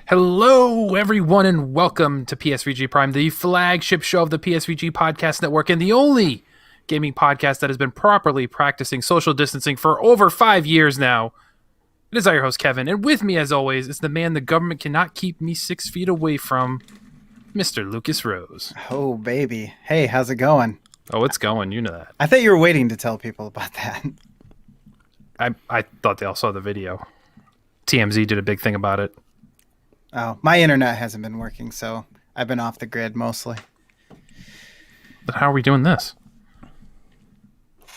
Hello, everyone, and welcome to PSVG Prime, the flagship show of the PSVG Podcast Network and the only gaming podcast that has been properly practicing social distancing for over 5 years now. It is your host, Kevin, and with me, as always, is the man the government cannot keep me 6 feet away from, Mr. Lucas Rose. Oh, baby. Hey, how's it going? Oh, it's going. You know that. I thought you were waiting to tell people about that. I thought they all saw the video. TMZ did a big thing about it. Oh, my internet hasn't been working, so I've been off the grid mostly. But how are we doing this?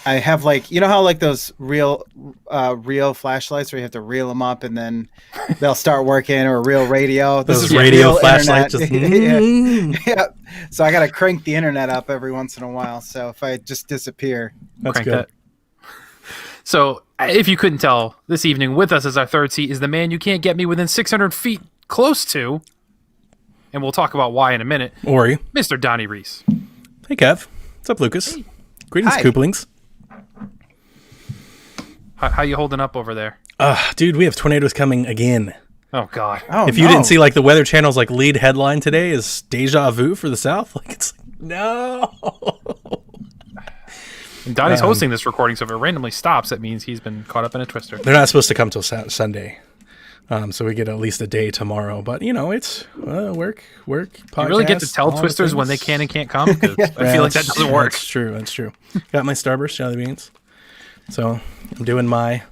I have you know how those real flashlights where you have to reel them up and then they'll start working, or real radio. This is radio flashlights. Yeah. So I got to crank the internet up every once in a while. So if I just disappear, that's good. That. So if you couldn't tell, this evening with us as our third seat is the man you can't get me within 600 feet close to, and we'll talk about why in a minute. Ori. Mr. Donnie Reese. Hey, Kev. What's up, Lucas? Hey. Greetings, Hi. Kooplings. How you holding up over there? Dude, we have tornadoes coming again. Oh, God. oh, If you didn't see, the Weather Channel's lead headline today is deja vu for the South. No. And Donnie's hosting this recording, so if it randomly stops, that means he's been caught up in a twister. They're not supposed to come till Sunday. So we get at least a day tomorrow. But, it's work, podcast. You really get to tell twisters when they can and can't come? 'Cause I feel like that doesn't work. That's true. Got my Starburst jelly beans. So I'm doing my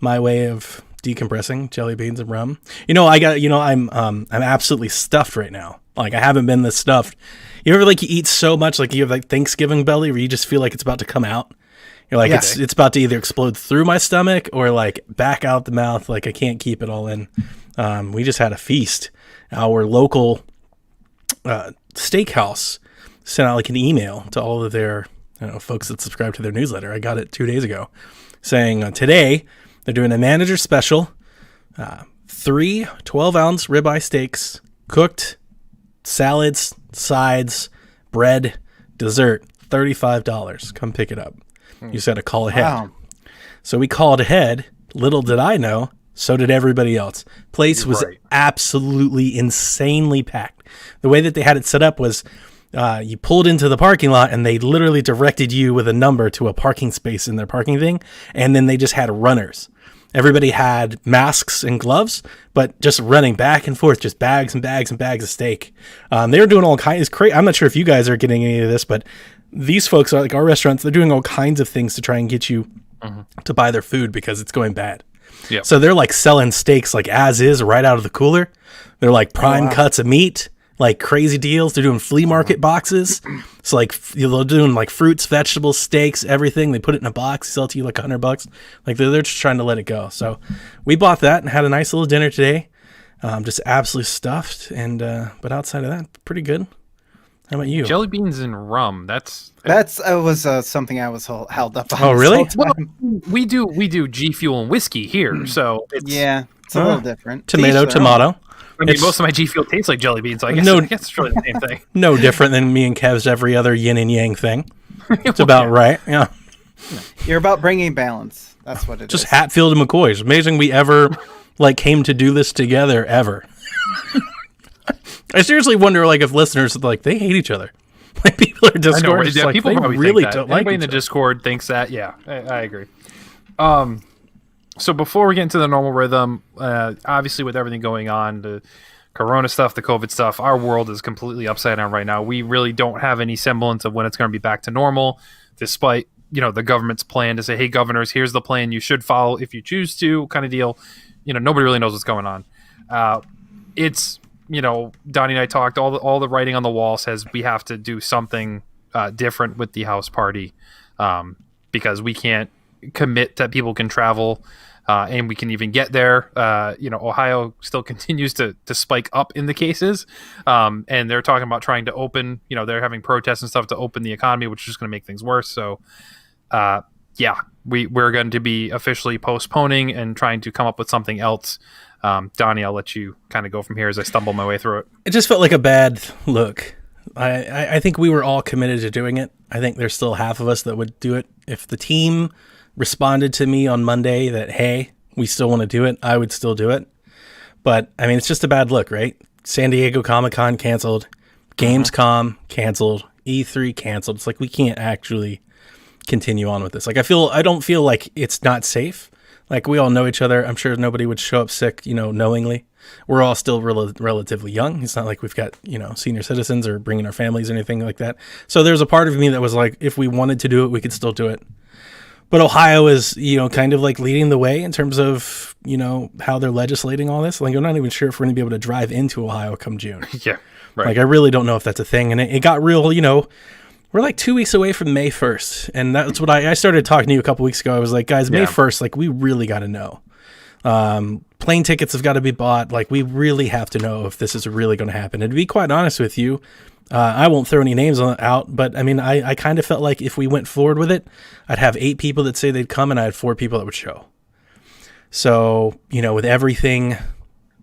way of decompressing, jelly beans and rum. I'm absolutely stuffed right now. I haven't been this stuffed. You ever you eat so much, you have Thanksgiving belly where you just feel like it's about to come out. You're it's about to either explode through my stomach or back out the mouth. I can't keep it all in. We just had a feast. Our local steakhouse sent out an email to all of their folks that subscribe to their newsletter. I got it 2 days ago saying today they're doing a manager special, 3 12-ounce ribeye steaks, cooked, salads, sides, bread, dessert, $35. Come pick it up. You just got to call ahead. Wow. So we called ahead. Little did I know, so did everybody else. Place was absolutely insanely packed. The way that they had it set up was you pulled into the parking lot and they literally directed you with a number to a parking space in their parking thing, and then they just had runners. Everybody had masks and gloves, but just running back and forth, just bags and bags and bags of steak. They were doing all kinds. I'm not sure if you guys are getting any of this, but these folks are our restaurants. They're doing all kinds of things to try and get you to buy their food because it's going bad. Yep. So they're selling steaks as is right out of the cooler. They're prime cuts of meat. Crazy deals. They're doing flea market boxes. So they're doing fruits, vegetables, steaks, everything. They put it in a box, sell it to you $100. They're just trying to let it go. So we bought that and had a nice little dinner today. Just absolutely stuffed. And but outside of that, pretty good. How about you? Jelly beans and rum. That was something I was held up on. Oh, really? Well, we do G Fuel and whiskey here, so it's It's a little different. Tomato. I mean, most of my G Fuel tastes like jelly beans, so I guess it's really the same thing. No different than me and Kev's every other yin and yang thing. It's about right. Yeah. You're about bringing balance. That's what it is. Just Hatfield and McCoy. It's amazing we ever came to do this together ever. I seriously wonder if listeners they hate each other. People are Discord. People they probably really think that. don't like Anybody in the Discord thinks that. Yeah, I agree. So before we get into the normal rhythm, obviously with everything going on, the Corona stuff, the COVID stuff, our world is completely upside down right now. We really don't have any semblance of when it's going to be back to normal, despite the government's plan to say, "Hey, governors, here's the plan you should follow if you choose to," kind of deal. Nobody really knows what's going on. It's Donnie and I talked. All the writing on the wall says we have to do something different with the house party because we can't commit that people can travel. And we can even get there. Ohio still continues to spike up in the cases. And they're talking about trying to open, they're having protests and stuff to open the economy, which is just going to make things worse. So, we're going to be officially postponing and trying to come up with something else. Donnie, I'll let you kind of go from here as I stumble my way through it. It just felt like a bad look. I think we were all committed to doing it. I think there's still half of us that would do it. If the team responded to me on Monday that, hey, we still want to do it, I would still do it. But I mean, it's just a bad look, right? San Diego Comic-Con canceled, Gamescom canceled, E3 canceled. It's like we can't actually continue on with this. Like I don't feel like it's not safe. Like we all know each other. I'm sure nobody would show up sick, knowingly. We're all still relatively young. It's not like we've got, senior citizens or bringing our families or anything like that. So there's a part of me that was like, if we wanted to do it, we could still do it. But Ohio is, kind of like leading the way in terms of, how they're legislating all this. Like, I'm not even sure if we're going to be able to drive into Ohio come June. Yeah, right. Like, I really don't know if that's a thing. And it got real, we're like 2 weeks away from May 1st. And that's what I started talking to you a couple weeks ago. I was like, guys, May 1st, like, we really got to know. Plane tickets have got to be bought. Like, we really have to know if this is really going to happen. And to be quite honest with you, I won't throw any names out, but I mean, I kind of felt like if we went forward with it, I'd have 8 people that say they'd come and I had 4 people that would show. So, with everything,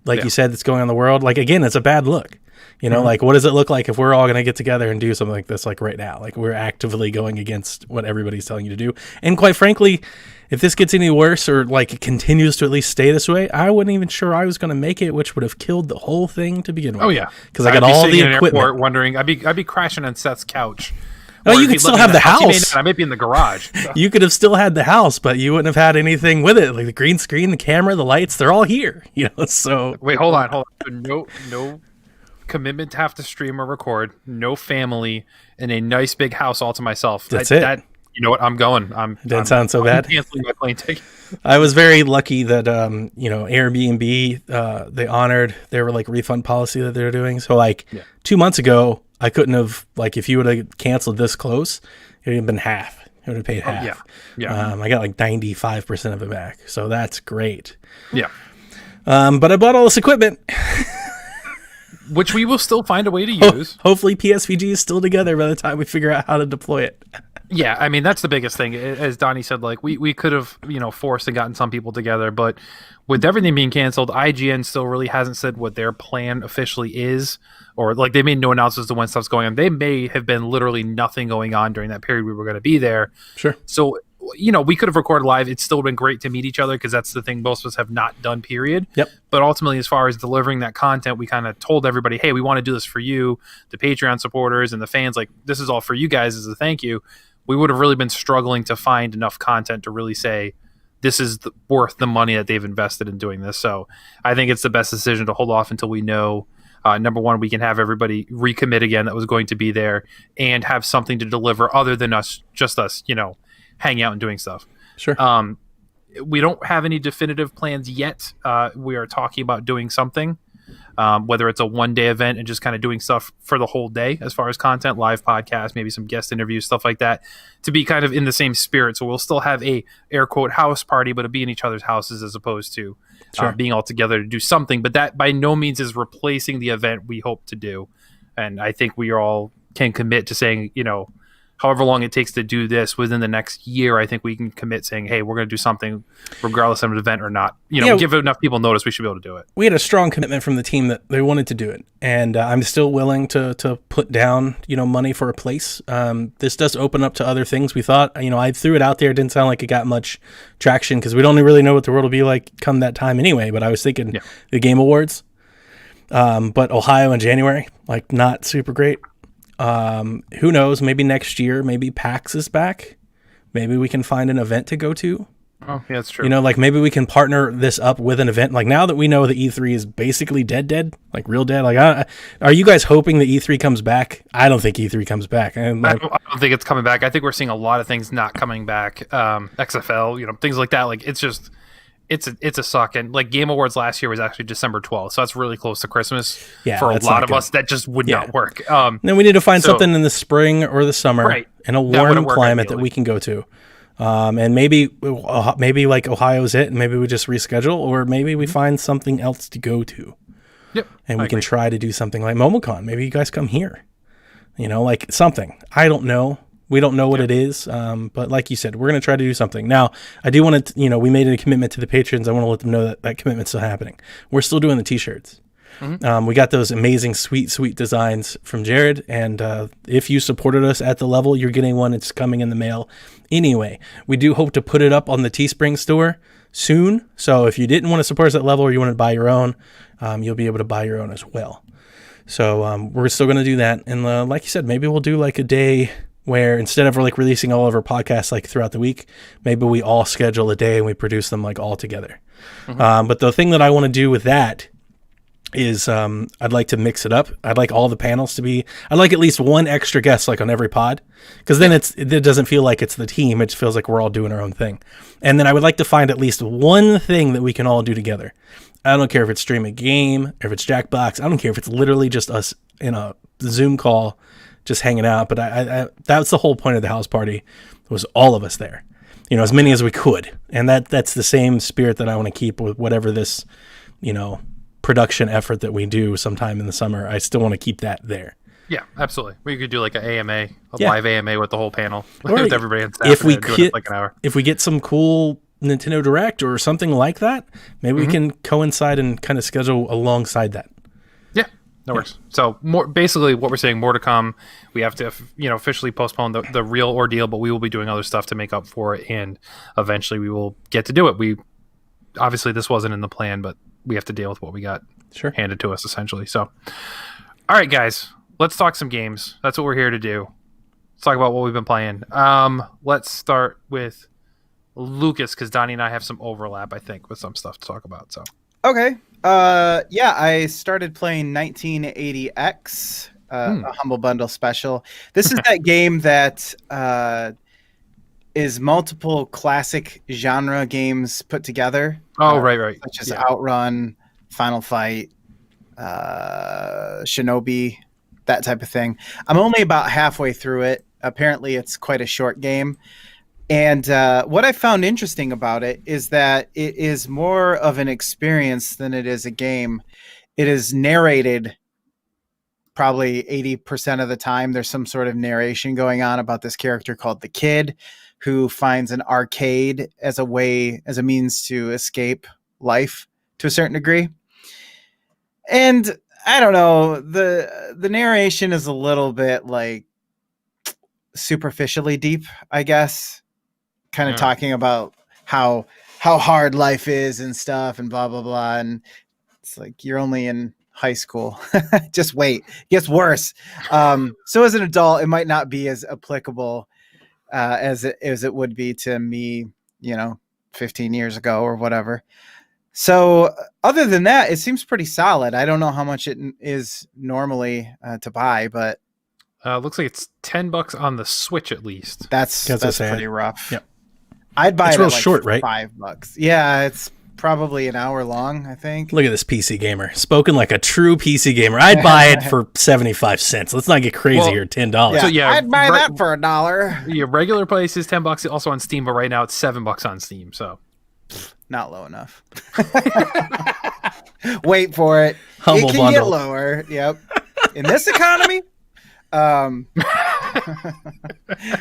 like you said, that's going on in the world, like, again, it's a bad look. Like, what does it look like if we're all going to get together and do something like this, like right now? Like, we're actively going against what everybody's telling you to do. And quite frankly, if this gets any worse or like it continues to at least stay this way, I wasn't even sure I was going to make it, which would have killed the whole thing to begin with. Oh yeah, because I got all the equipment. Wondering, I'd be crashing on Seth's couch. Oh, you could still have the house. I might be in the garage. So. You could have still had the house, but you wouldn't have had anything with it, like the green screen, the camera, the lights—they're all here. So wait, hold on. No commitment to have to stream or record. No family, and a nice big house all to myself. That's it. You know what? I'm going. Didn't sound so bad. Canceling my plane ticket. I was very lucky that Airbnb they honored their like refund policy that they're doing. So 2 months ago, I couldn't have if you would have canceled this close, it would have been half. It would have paid half. Yeah. I got like 95% of it back, so that's great. Yeah. But I bought all this equipment. Which we will still find a way to use. Hopefully PSVG is still together by the time we figure out how to deploy it. Yeah, I mean, that's the biggest thing. As Donnie said, like, we could have, forced and gotten some people together, but with everything being canceled, IGN still really hasn't said what their plan officially is, or, like, they made no announcements to when stuff's going on. They may have been literally nothing going on during that period we were going to be there. Sure. So, we could have recorded live. It's still been great to meet each other because that's the thing most of us have not done, period. Yep. But ultimately, as far as delivering that content, we kind of told everybody, hey, we want to do this for you, the Patreon supporters and the fans. Like, this is all for you guys as a thank you. We would have really been struggling to find enough content to really say this is worth the money that they've invested in doing this. So I think it's the best decision to hold off until we know, number one, we can have everybody recommit again that was going to be there and have something to deliver other than just us, hanging out and doing stuff. Sure. We don't have any definitive plans yet. We are talking about doing something, whether it's a one-day event and just kind of doing stuff for the whole day as far as content, live podcast, maybe some guest interviews, stuff like that, to be kind of in the same spirit. So we'll still have a air quote house party, but it'll be in each other's houses as opposed to being all together to do something. But that by no means is replacing the event we hope to do. And I think we all can commit to saying, however long it takes to do this within the next year, I think we can commit saying, hey, we're going to do something regardless of an event or not. Give enough people notice, we should be able to do it. We had a strong commitment from the team that they wanted to do it. And I'm still willing to put down, money for a place. This does open up to other things. We thought, I threw it out there. It didn't sound like it got much traction because we don't really know what the world will be like come that time anyway. But I was thinking the Game Awards, but Ohio in January, like not super great. Who knows? Maybe next year, maybe PAX is back. Maybe we can find an event to go to. Oh, yeah, that's true. Maybe we can partner this up with an event. Like now that we know the E3 is basically dead, like real dead. Like, are you guys hoping the E3 comes back? I don't think E3 comes back. I don't think it's coming back. I think we're seeing a lot of things not coming back. XFL, things like that. Like it's just. It's a suck. And like Game Awards last year was actually December 12th. So that's really close to Christmas for a lot of us. That just would not work. Then we need to find something in the spring or the summer in a warm climate that we can go to. And maybe like Ohio's it and maybe we just reschedule or maybe we find something else to go to. Yep. And we can try to do something like MomoCon. Maybe you guys come here, like something. I don't know. We don't know what it is, but like you said, we're going to try to do something. Now, I do want to, we made a commitment to the patrons. I want to let them know that that commitment's still happening. We're still doing the T-shirts. Mm-hmm. We got those amazing, sweet designs from Jared, and if you supported us at the level, you're getting one. It's coming in the mail. Anyway, we do hope to put it up on the Teespring store soon. So if you didn't want to support us at level or you want to buy your own, you'll be able to buy your own as well. So we're still going to do that. And like you said, maybe we'll do like a day where instead of like releasing all of our podcasts like throughout the week, maybe we all schedule a day and we produce them like all together. But the thing that I want to do with that is I'd like to mix it up. I'd like all the panels to be, I'd like at least one extra guest like on every pod, because then it doesn't feel like it's the team. It just feels like we're all doing our own thing. And then I would like to find at least one thing that we can all do together. I don't care if it's stream a game, if it's Jackbox. I don't care if it's literally just us in a Zoom call, just hanging out. But I that's the whole point of the house party, was all of us there, you know, as many as we could. And that's the same spirit that I want to keep with whatever this, you know, production effort that we do sometime in the summer. I still want to keep that there. Yeah, absolutely. We could do like an AMA, live AMA with the whole panel, Or with everybody on staff. if we do it get like an hour. if we get some cool Nintendo Direct or something like that, maybe we can coincide and kind of schedule alongside that. Yeah, that works. So basically what we're saying, more to come. We have to, officially postpone the real ordeal, but we will be doing other stuff to make up for it, and eventually we will get to do it. Obviously this wasn't in the plan, but we have to deal with what we got handed to us essentially. So, all right, guys, let's talk some games. That's what we're here to do. Let's talk about what we've been playing. Let's start with Lucas, because Donnie and I have some overlap, I think, with some stuff to talk about. So Okay. I started playing 1980X, a Humble Bundle special. This is that game that is multiple classic genre games put together. Oh, right. Such as Outrun, Final Fight, Shinobi, that type of thing. I'm only about halfway through it. Apparently, it's quite a short game. And what I found interesting about it is that it is more of an experience than it is a game. It is narrated probably 80% of the time. There's some sort of narration going on about this character called the Kid, who finds an arcade as a means to escape life to a certain degree. And I don't know, the narration is a little bit like superficially deep, I guess. Kind of talking about how hard life is and stuff and blah, blah, blah. And it's like, you're only in high school. Just wait. It gets worse. So as an adult, it might not be as applicable as it would be to me, 15 years ago or whatever. So other than that, it seems pretty solid. I don't know how much it is normally to buy, but looks like it's $10 on the Switch at least. That's pretty rough. Yep. I'd buy it's it real at like short, right? $5. Yeah, it's probably an hour long, I think. Look at this PC gamer. Spoken like a true PC gamer. I'd buy it for 75 cents. Let's not get crazy here. $10. Yeah, So yeah, I'd buy that for $1. Your regular price is $10, also on Steam, but right now it's $7 on Steam. So not low enough. Wait for it. Humble it can bundle. get lower. Yep. In this economy.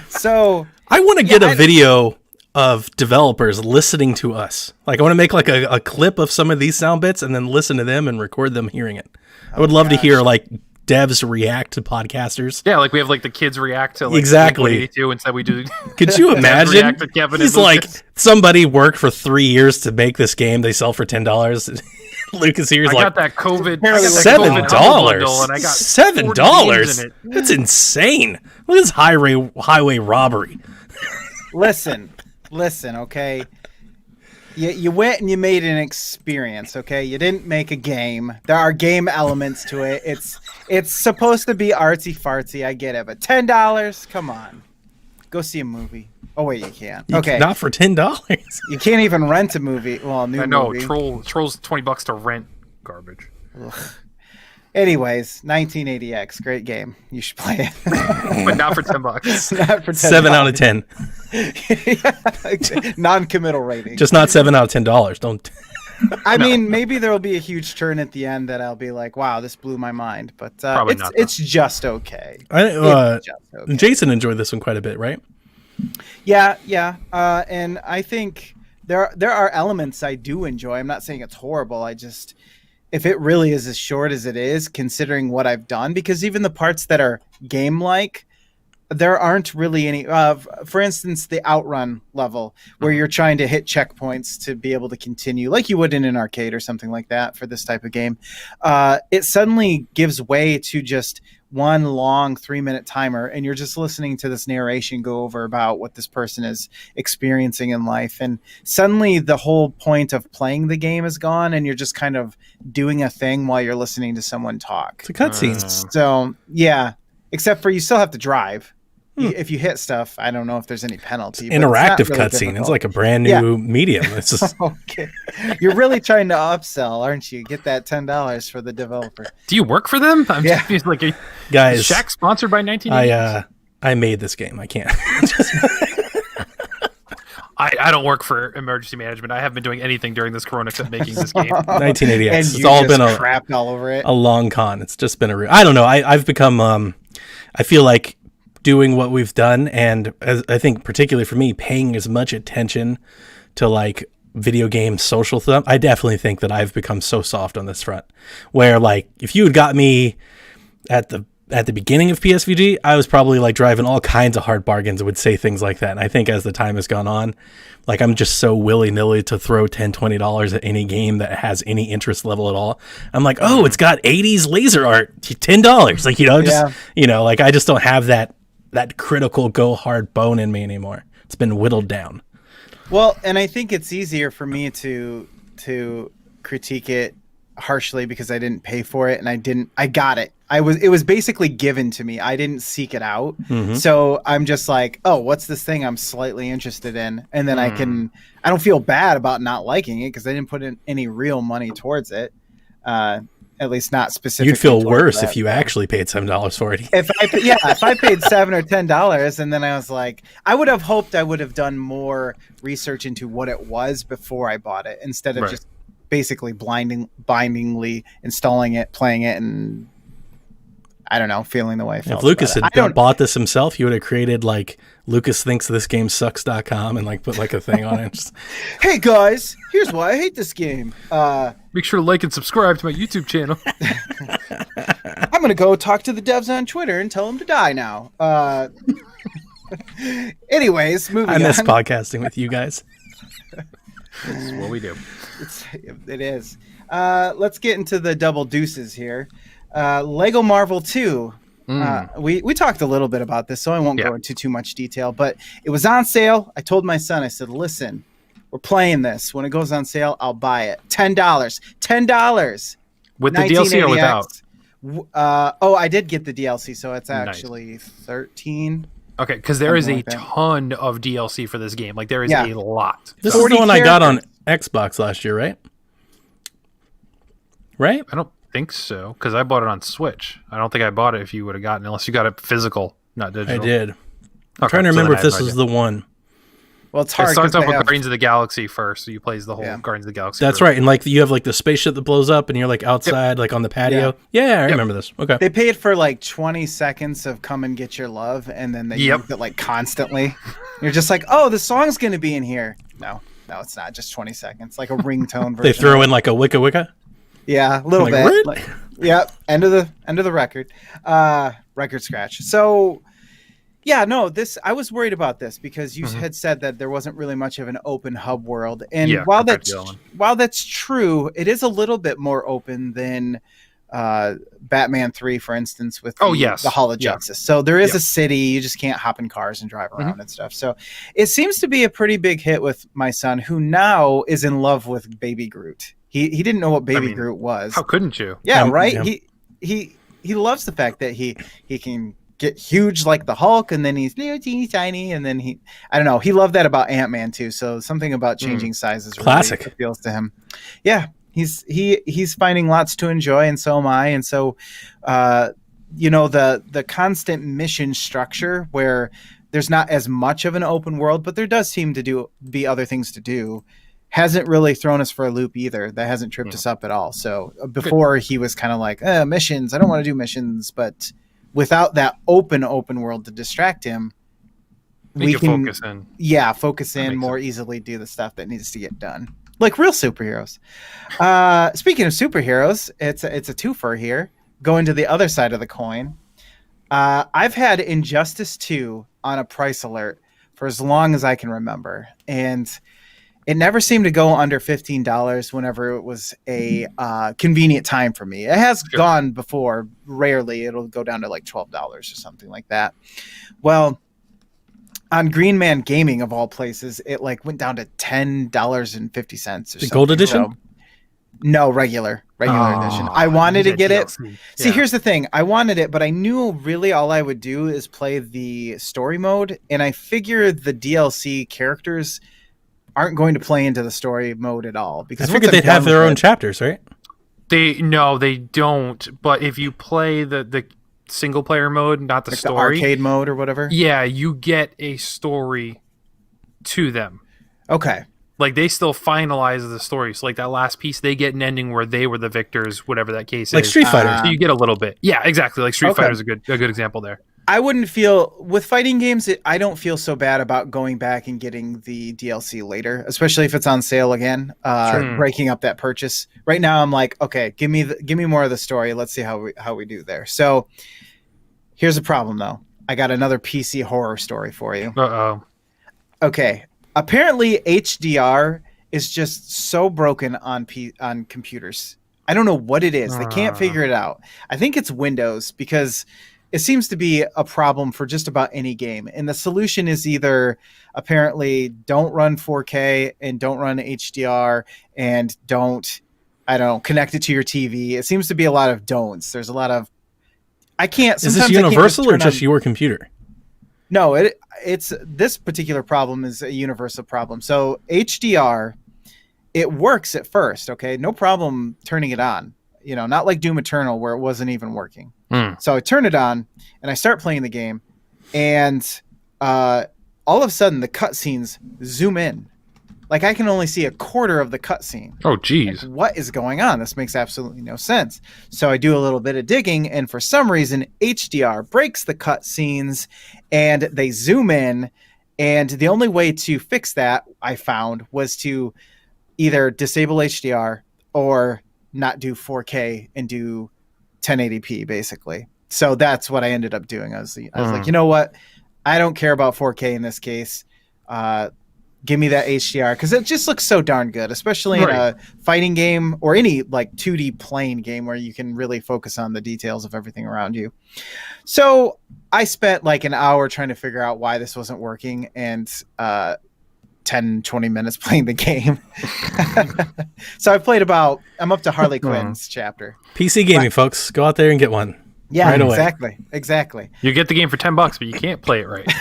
So I want to get a video of developers listening to us. Like, I want to make like a clip of some of these sound bits and then listen to them and record them hearing it. I would love to hear like devs react to podcasters. yeah, like we have like the kids react to like Exactly. 82 instead we do. Could you imagine? react to Kevin He's and like, Lucas. somebody worked for 3 years to make this game. They sell for $10. Lucas here's I like, got that COVID. I got that $7. COVID humble bundle, and I got 40 games $7. in it. That's insane. Look at this highway robbery. listen, okay. You went and you made an experience, okay? You didn't make a game. There are game elements to it. It's supposed to be artsy fartsy. I get it, but $10? Come on, go see a movie. Oh wait, you can't. Okay, Not for $10. you can't even rent a movie. Well, a new I know. movie. Trolls $20 to rent. Garbage. Ugh. Anyways, 1980X, great game. You should play it. But not for $10. Not for $10. 7 out of 10. Non-committal rating. Just not 7 out of $10. Don't. I mean, maybe there will be a huge turn at the end that I'll be like, "Wow, this blew my mind." But Probably not, though. it's just okay. It's just okay. Jason enjoyed this one quite a bit, right? Yeah. And I think there are elements I do enjoy. I'm not saying it's horrible. If it really is as short as it is, considering what I've done, because even the parts that are game-like, there aren't really any. For instance, the outrun level where you're trying to hit checkpoints to be able to continue, like you would in an arcade or something like that for this type of game. It suddenly gives way to just one long 3-minute timer, and you're just listening to this narration go over about what this person is experiencing in life, and suddenly the whole point of playing the game is gone, and you're just kind of doing a thing while you're listening to someone talk. It's a cutscene. So yeah, except for you still have to drive. If you hit stuff, I don't know if there's any penalty. But Interactive really cutscene. difficult. It's like a brand new medium. It's just Okay. You're really trying to upsell, aren't you? Get that $10 for the developer. Do you work for them? I'm Yeah. just like, guys. is Shaq sponsored by 1980? I made this game. I can't. I don't work for emergency management. I haven't been doing anything during this corona except making this game. 1980X. And It's you all just been crapped all over it. a long con. It's just been I don't know. I've become I feel like doing what we've done, and I think particularly for me, paying as much attention to like video game social stuff. I definitely think that I've become so soft on this front, where like if you had got me at the beginning of PSVG, I was probably like driving all kinds of hard bargains and would say things like that. And I think as the time has gone on, like I'm just so willy-nilly to throw $10, $20 at any game that has any interest level at all. I'm like, oh, it's got 80s laser art, $10. Like, like I just don't have that critical go hard bone in me anymore. It's been whittled down. Well, and I think it's easier for me to critique it harshly because I didn't pay for it, and I got it. It was basically given to me. I didn't seek it out. Mm-hmm. So I'm just like, oh, what's this thing I'm slightly interested in? And then I don't feel bad about not liking it because I didn't put in any real money towards it. At least not specifically. You'd feel worse if you actually paid $7 for it. If I paid $7 or $10, and then I was like, I would have hoped I would have done more research into what it was before I bought it, instead of just basically blindingly installing it, playing it, and I don't know, feeling the way I felt. If Lucas had bought this himself, he would have created like lucasthinksthisgamesucks.com and like put like a thing on it. Hey guys, here's why I hate this game. Make sure to like and subscribe to my YouTube channel. I'm gonna go talk to the devs on Twitter and tell them to die now. Anyways, moving on. I miss podcasting with you guys. This is what we do. It is. Let's get into the double deuces here. Lego Marvel 2. We talked a little bit about this, so I won't go into too much detail, but it was on sale. I told my son, I said, listen, we're playing this. When it goes on sale, I'll buy it. $10. With the DLC or without? I did get the DLC, so it's actually $13. Okay, because there is a ton of DLC for this game. Like, there is a lot. This is the one I got on Xbox last year, right? Right? I don't think so, because I bought it on Switch. I don't think I bought it if you would have gotten it, unless you got it physical, not digital. I did. I'm trying to remember if this was the one. Well, it's hard. It starts off with Guardians of the Galaxy first, so you plays the whole Guardians of the Galaxy. That's right, and like you have like the spaceship that blows up, and you're like outside, like on the patio. Yeah, I remember this. Okay. They paid for like 20 seconds of "Come and Get Your Love," and then they used it like constantly. You're just like, oh, the song's gonna be in here. No, it's not. Just 20 seconds, like a ringtone version. They throw in like a wicca wicca. Yeah, a little bit. Like, end of the record. Record scratch. So. Yeah, no, I was worried about this because you had said that there wasn't really much of an open hub world. And while that's true, it is a little bit more open than Batman 3, for instance, with the Hall of Justice. So there is a city, you just can't hop in cars and drive around and stuff. So it seems to be a pretty big hit with my son, who now is in love with Baby Groot. He didn't know what Baby Groot was. How couldn't you? Yeah, right? Yeah. He loves the fact that he can get huge like the Hulk, and then he's little teeny tiny, and then he loved that about Ant-Man too. So something about changing sizes really appeals to him. Yeah, he's finding lots to enjoy, and so am I. And so the constant mission structure where there's not as much of an open world, but there does seem to be other things to do, hasn't really thrown us for a loop either. That hasn't tripped us up at all. So before he was kind of like, missions, I don't want to do missions, but without that open world to distract him, we can focus in more easily, do the stuff that needs to get done, like real superheroes. Speaking of superheroes, it's a twofer here. Going to the other side of the coin, I've had Injustice 2 on a price alert for as long as I can remember, and it never seemed to go under $15 whenever it was a convenient time for me. It has gone before. Rarely it'll go down to like $12 or something like that. Well, on Green Man Gaming of all places, it like went down to $10.50 or something. The gold edition? So, no, regular edition. I wanted to get it. See, here's the thing. I wanted it, but I knew really all I would do is play the story mode, and I figured the DLC characters aren't going to play into the story mode at all. Because I figured they'd have their own chapters, right? They don't. But if you play the single player mode, not the like story, the arcade mode or whatever. Yeah, you get a story to them. Okay. Like they still finalize the story. So like that last piece, they get an ending where they were the victors, whatever that case like is. Street Fighter. So you get a little bit. Yeah, exactly. Like Street Fighter is a good example there. I wouldn't feel with fighting games. I don't feel so bad about going back and getting the DLC later, especially if it's on sale again. Breaking up that purchase. Right now, I'm like, okay, give me more of the story. Let's see how we do there. So here's the problem, though. I got another PC horror story for you. Uh-oh. Okay. Apparently, HDR is just so broken on computers. I don't know what it is. They can't figure it out. I think it's Windows because it seems to be a problem for just about any game. And the solution is either apparently don't run 4K and don't run HDR and don't connect it to your TV. It seems to be a lot of don'ts. There's a lot of Is this universal or just your computer? No, it's this particular problem is a universal problem. So HDR, it works at first, okay? No problem turning it on. You know, not like Doom Eternal where it wasn't even working. So I turn it on and I start playing the game, and all of a sudden the cutscenes zoom in. Like I can only see a quarter of the cutscene. Oh, geez. Like, what is going on? This makes absolutely no sense. So I do a little bit of digging, and for some reason, HDR breaks the cutscenes, and they zoom in. And the only way to fix that, I found, was to either disable HDR or not do 4K and do 1080p, basically. So that's what I ended up doing. I was like, you know what? I don't care about 4K in this case. Give me that HDR because it just looks so darn good, especially in a fighting game or any like 2D plane game where you can really focus on the details of everything around you. So I spent like an hour trying to figure out why this wasn't working, and 10-20 minutes playing the game. So I'm up to Harley Quinn's chapter. PC gaming, folks. Go out there and get one. Yeah, right exactly. You get the game for $10, but you can't play it right.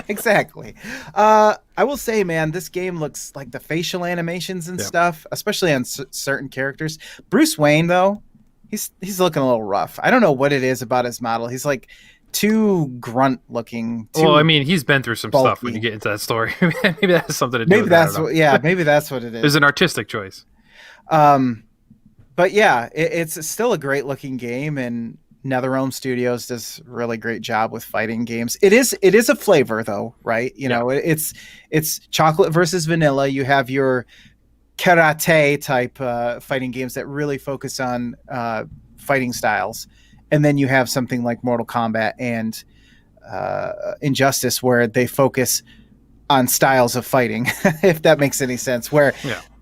Exactly. I will say, man, this game looks like the facial animations and stuff, especially on certain characters. Bruce Wayne, though, he's looking a little rough. I don't know what it is about his model. He's like too grunt looking. Well, I mean, he's been through some stuff when you get into that story. Maybe that has something to do with it. Maybe that's what it is. It's an artistic choice. But yeah, it's still a great looking game, and NetherRealm Studios does a really great job with fighting games. It is a flavor though, right? You know, it's chocolate versus vanilla. You have your karate type fighting games that really focus on fighting styles. And then you have something like Mortal Kombat and Injustice where they focus on styles of fighting, if that makes any sense, where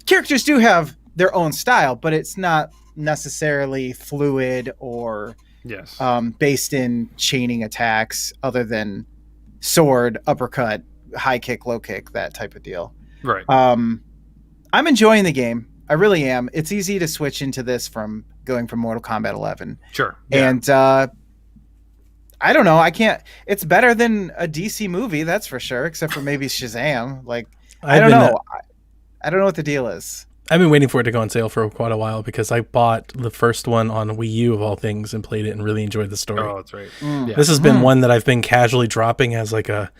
characters do have their own style, but it's not necessarily fluid or based in chaining attacks other than sword, uppercut, high kick, low kick, that type of deal. Right. I'm enjoying the game. I really am. It's easy to switch into this from going from Mortal Kombat 11. Sure. Yeah. And I don't know. It's better than a DC movie, that's for sure, except for maybe Shazam. Like, I don't know. I don't know what the deal is. I've been waiting for it to go on sale for quite a while because I bought the first one on Wii U of all things and played it and really enjoyed the story. Oh, that's right. This has been one that I've been casually dropping as like a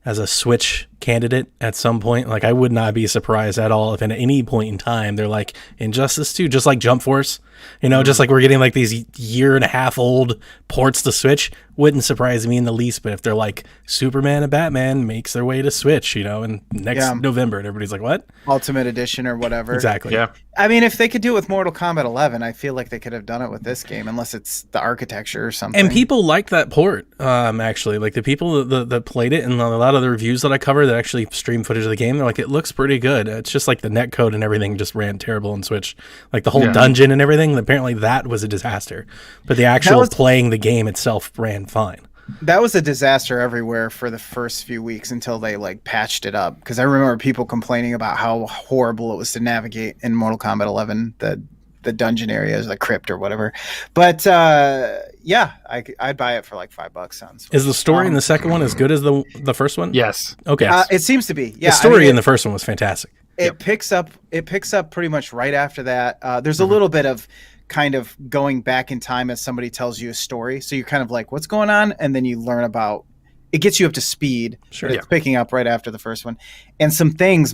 as a Switch candidate at some point. Like, I would not be surprised at all if at any point in time they're like Injustice 2, just like Jump Force, just like we're getting like these year and a half old ports to Switch. Wouldn't surprise me in the least. But if they're like Superman and Batman makes their way to Switch, in next November, and everybody's like, what? Ultimate Edition or whatever. Exactly. Yeah. I mean, if they could do it with Mortal Kombat 11, I feel like they could have done it with this game, unless it's the architecture or something. And people like that port, actually. Like, the people that played it, and a lot of the reviews that I cover that actually stream footage of the game, they're like, it looks pretty good. It's just like the netcode and everything just ran terrible in Switch. Like, the whole dungeon and everything, apparently that was a disaster. But the actual playing the game itself ran fine. That was a disaster everywhere for the first few weeks until they like patched it up. Because I remember people complaining about how horrible it was to navigate in Mortal Kombat 11, the dungeon areas, the crypt or whatever. But I'd buy it for like $5 on Switch. Is the story in the second one as good as the first one? Yes. Okay. It seems to be. Yeah. The story in the first one was fantastic. It picks up pretty much right after that. There's a little bit of kind of going back in time as somebody tells you a story. So you're kind of like, what's going on? And then you learn about it, gets you up to speed. Sure. It's picking up right after the first one. And some things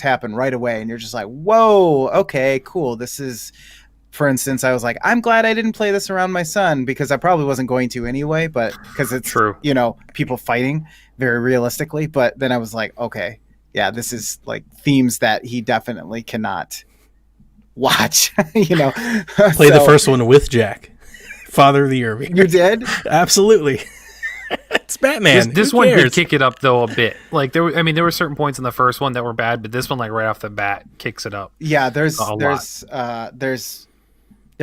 happen right away. And you're just like, whoa, okay, cool. This is, for instance, I was like, I'm glad I didn't play this around my son because I probably wasn't going to anyway, but because it's true, people fighting very realistically. But then I was like, okay, yeah, this is like themes that he definitely cannot watch. Play the first one with Jack, Father of the Year. You did? Absolutely. It's Batman. This one did kick it up though a bit. Like there were certain points in the first one that were bad, but this one, like right off the bat, kicks it up. Yeah, there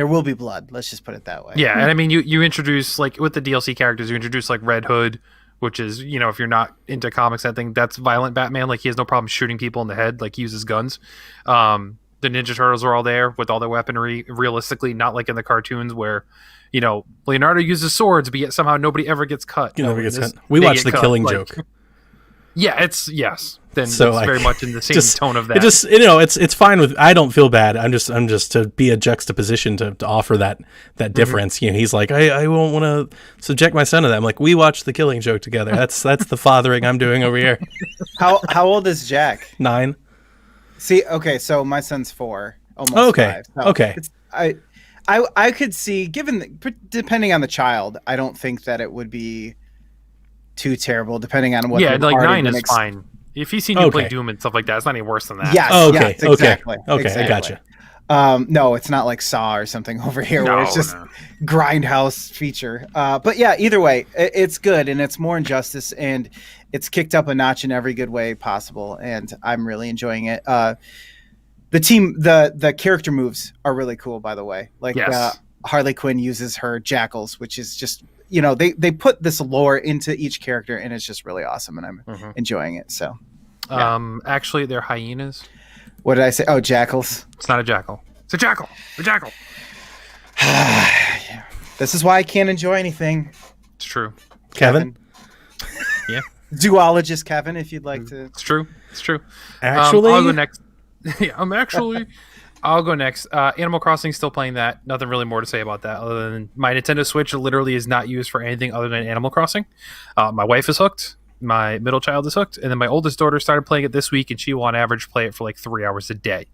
will be blood. Let's just put it that way. Yeah, and I mean you introduce, like with the DLC characters, you introduce like Red Hood, which is, if you're not into comics, I think that's violent Batman. Like he has no problem shooting people in the head. Like he uses guns. The Ninja Turtles are all there with all their weaponry, realistically, not like in the cartoons where, Leonardo uses swords, but yet somehow nobody ever gets cut. We watched The Killing Joke. Yeah, yes. Then so, it's very much in the same tone of that. It's fine with. I don't feel bad. I'm just to be a juxtaposition to offer that difference. He's like, I won't want to subject my son to that. I'm like, we watched The Killing Joke together. That's the fathering I'm doing over here. How old is Jack? 9. See, okay, so my son's 4, almost 5. So okay. I could see, depending on the child, I don't think that it would be too terrible, depending on what. Yeah, like 9 is fine. If he's seen you play Doom and stuff like that, it's not any worse than that. Yes, yes, exactly. Okay, exactly. I gotcha. No, it's not like Saw or something over here where it's just grindhouse feature. But yeah, either way, it's good, and it's more Injustice, and it's kicked up a notch in every good way possible, and I'm really enjoying it. The character moves are really cool, by the way. Like Harley Quinn uses her jackals, which is just they put this lore into each character, and it's just really awesome, and I'm enjoying it. So, actually, they're hyenas. What did I say? Oh, jackals. It's not a jackal. It's a jackal. A jackal. This is why I can't enjoy anything. It's true. Kevin? Yeah. Zoologist Kevin, if you'd like to. It's true. Actually, I'll go next. I'll go next. Animal Crossing, still playing that. Nothing really more to say about that other than my Nintendo Switch literally is not used for anything other than Animal Crossing. My wife is hooked. My middle child is hooked, and then my oldest daughter started playing it this week, and she will on average play it for like 3 hours a day.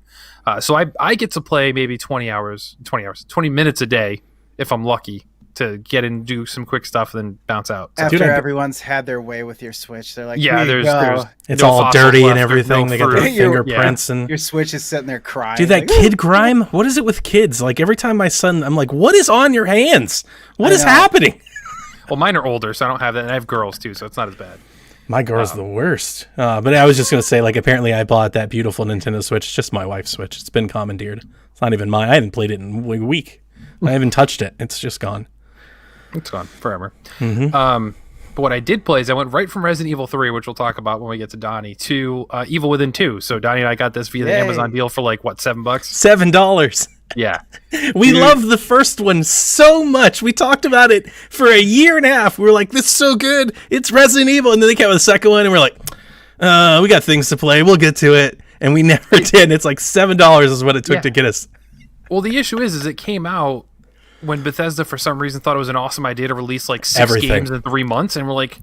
So I get to play maybe 20 minutes a day if I'm lucky to get in, do some quick stuff, and then bounce out. So, After everyone's had their way with your Switch, they're like, there's it's no all dirty left, and everything. They got their fingerprints and your Switch is sitting there crying. Dude, that kid grime. What is it with kids? Like every time my son, I'm like, what is on your hands? What is happening? Well, mine are older, so I don't have that, and I have girls too, so it's not as bad. My girl's the worst. But I was just going to say, like, apparently I bought that beautiful Nintendo Switch. It's just my wife's Switch. It's been commandeered. It's not even mine. I haven't played it in a week. I haven't touched it. It's just gone. It's gone forever. But what I did play is I went right from Resident Evil 3, which we'll talk about when we get to Donnie, to Evil Within 2. So Donnie and I got this via the Amazon deal for like, what, $7? $7. Yeah. We loved the first one so much. We talked about it for a year and a half. We were like, this is so good. It's Resident Evil. And then they came with the second one, and we're like, we got things to play. We'll get to it. And we never did. It's like $7 is what it took to get us. Well, the issue is it came out when Bethesda, for some reason, thought it was an awesome idea to release like 6 games in 3 months. And we're like,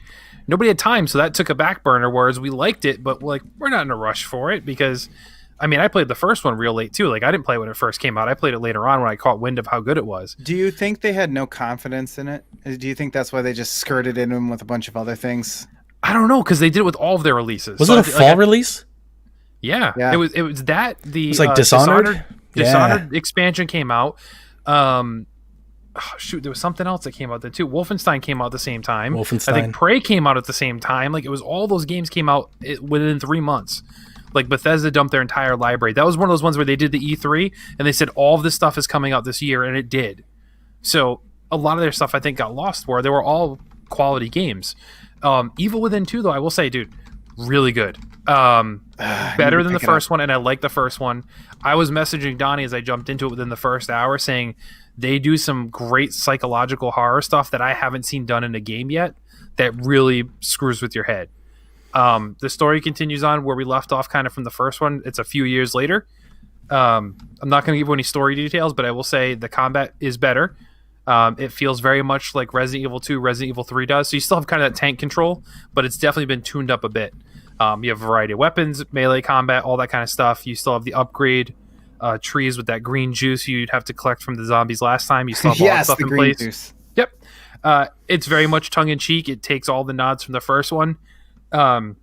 nobody had time, so that took a back burner. Whereas we liked it, but like we're not in a rush for it because, I mean, I played the first one real late too. Like I didn't play when it first came out. I played it later on when I caught wind of how good it was. Do you think they had no confidence in it? Do you think that's why they just skirted in them with a bunch of other things? I don't know because they did it with all of their releases. Was it a fall release? Yeah, Yeah. It was that the It's like Dishonored? Dishonored expansion came out. Shoot, there was something else that came out there too. Wolfenstein came out at the same time. Wolfenstein. I think Prey came out at the same time. Like it was all those games came out within 3 months. Like Bethesda dumped their entire library. That was one of those ones where they did the E3 and they said all of this stuff is coming out this year, and it did. So a lot of their stuff I think got lost where they were all quality games. Evil Within 2 though, I will say, dude, really good. Better than the first one, and I like the first one. I was messaging Donnie as I jumped into it within the first hour saying they do some great psychological horror stuff that I haven't seen done in a game yet that really screws with your head. The story continues on where we left off kind of from the first one. It's a few years later. I'm not going to give you any story details, but I will say the combat is better. It feels very much like Resident Evil 2, Resident Evil 3 does. So you still have kind of that tank control, but it's definitely been tuned up a bit. You have a variety of weapons, melee combat, all that kind of stuff. You still have the upgrade trees with that green juice you'd have to collect from the zombies last time. You still have all that stuff the in green place. juice. Yep. It's very much tongue-in-cheek. It takes all the nods from the first one. There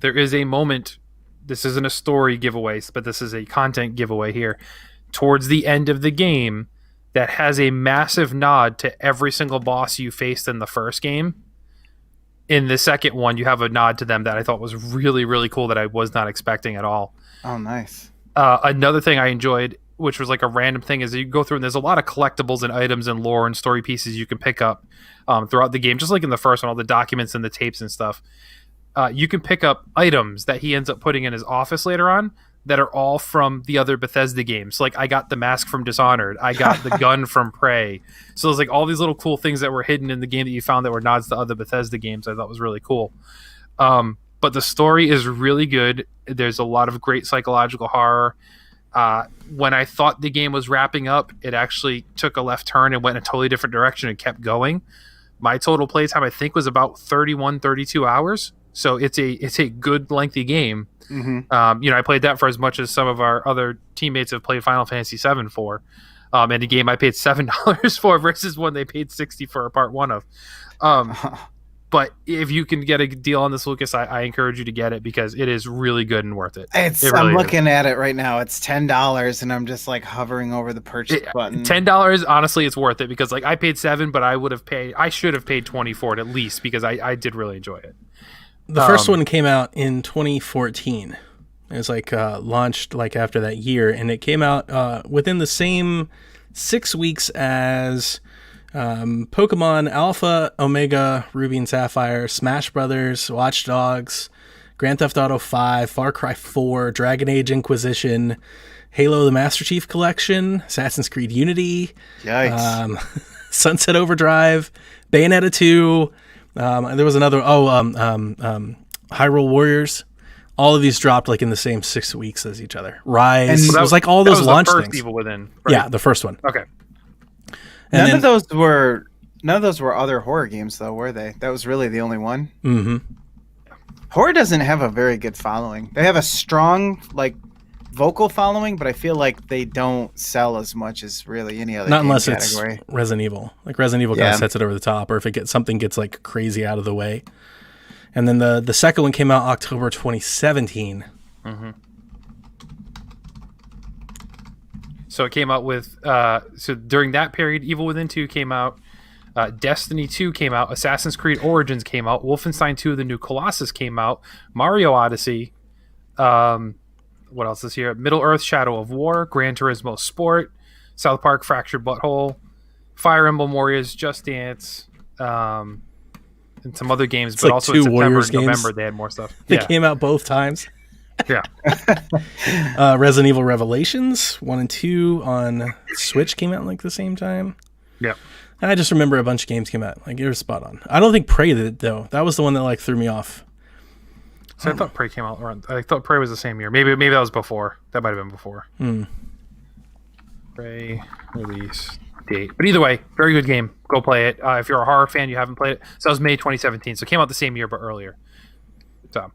is a moment, this isn't a story giveaway, but this is a content giveaway here, towards the end of the game that has a massive nod to every single boss you faced in the first game. In the second one, you have a nod to them that I thought was really, really cool that I was not expecting at all. Oh, nice. Another thing I enjoyed, which was like a random thing, is you go through and there's a lot of collectibles and items and lore and story pieces you can pick up throughout the game, just like in the first one, all the documents and the tapes and stuff. You can pick up items that he ends up putting in his office later on that are all from the other Bethesda games. Like I got the mask from Dishonored. I got the gun from Prey. So there's like all these little cool things that were hidden in the game that you found that were nods to other Bethesda games. I thought was really cool. But the story is really good. There's a lot of great psychological horror. When I thought the game was wrapping up, it actually took a left turn and went in a totally different direction and kept going. My total playtime, I think, was about 31, 32 hours. So it's a good lengthy game. Mm-hmm. I played that for as much as some of our other teammates have played Final Fantasy VII for. And a game I paid $7 for versus one they paid $60 for a part one of. But if you can get a deal on this, Lucas, I encourage you to get it because it is really good and worth it. I'm looking at it right now. It's $10, and I'm just like hovering over the purchase button. $10, honestly, it's worth it because like I paid $7, but I should have paid $20 for it at least because I did really enjoy it. The first one came out in 2014. It was like launched like after that year, and it came out within the same 6 weeks as Pokemon Alpha, Omega, Ruby and Sapphire, Smash Brothers, Watch Dogs, Grand Theft Auto 5, Far Cry 4, Dragon Age Inquisition, Halo the Master Chief Collection, Assassin's Creed Unity, Yikes. Sunset Overdrive, Bayonetta 2. There was another, Hyrule Warriors. All of these dropped like in the same 6 weeks as each other. Rise. And it was like all those launch the first things. Evil Within, right? Yeah, the first one. Okay. None of those were other horror games, though, were they? That was really the only one. Mm-hmm. Horror doesn't have a very good following. They have a strong, like, vocal following, but I feel like they don't sell as much as really any other. Not game unless category. it's Resident Evil. Like Resident Evil kind of sets it over the top, or if something gets like crazy out of the way. And then the second one came out October 2017. Mm-hmm. So it came out with so during that period, Evil Within 2 came out, Destiny 2 came out, Assassin's Creed Origins came out, Wolfenstein 2: The New Colossus came out, Mario Odyssey, what else is here? Middle Earth: Shadow of War, Gran Turismo Sport, South Park: Fractured Butthole, Fire Emblem Warriors, Just Dance, and some other games. It's but like also two in September Warriors and games. November they had more stuff. They came out both times. Yeah. Resident Evil Revelations 1 and 2 on Switch came out like the same time. Yeah. I just remember a bunch of games came out. Like, it was spot on. I don't think Prey did it, though. That was the one that like threw me off. So I thought Prey came out around. I thought Prey was the same year. Maybe that was before. That might have been before. Prey release date. But either way, very good game. Go play it. If you're a horror fan, you haven't played it. So that was May 2017. So it came out the same year, but earlier. So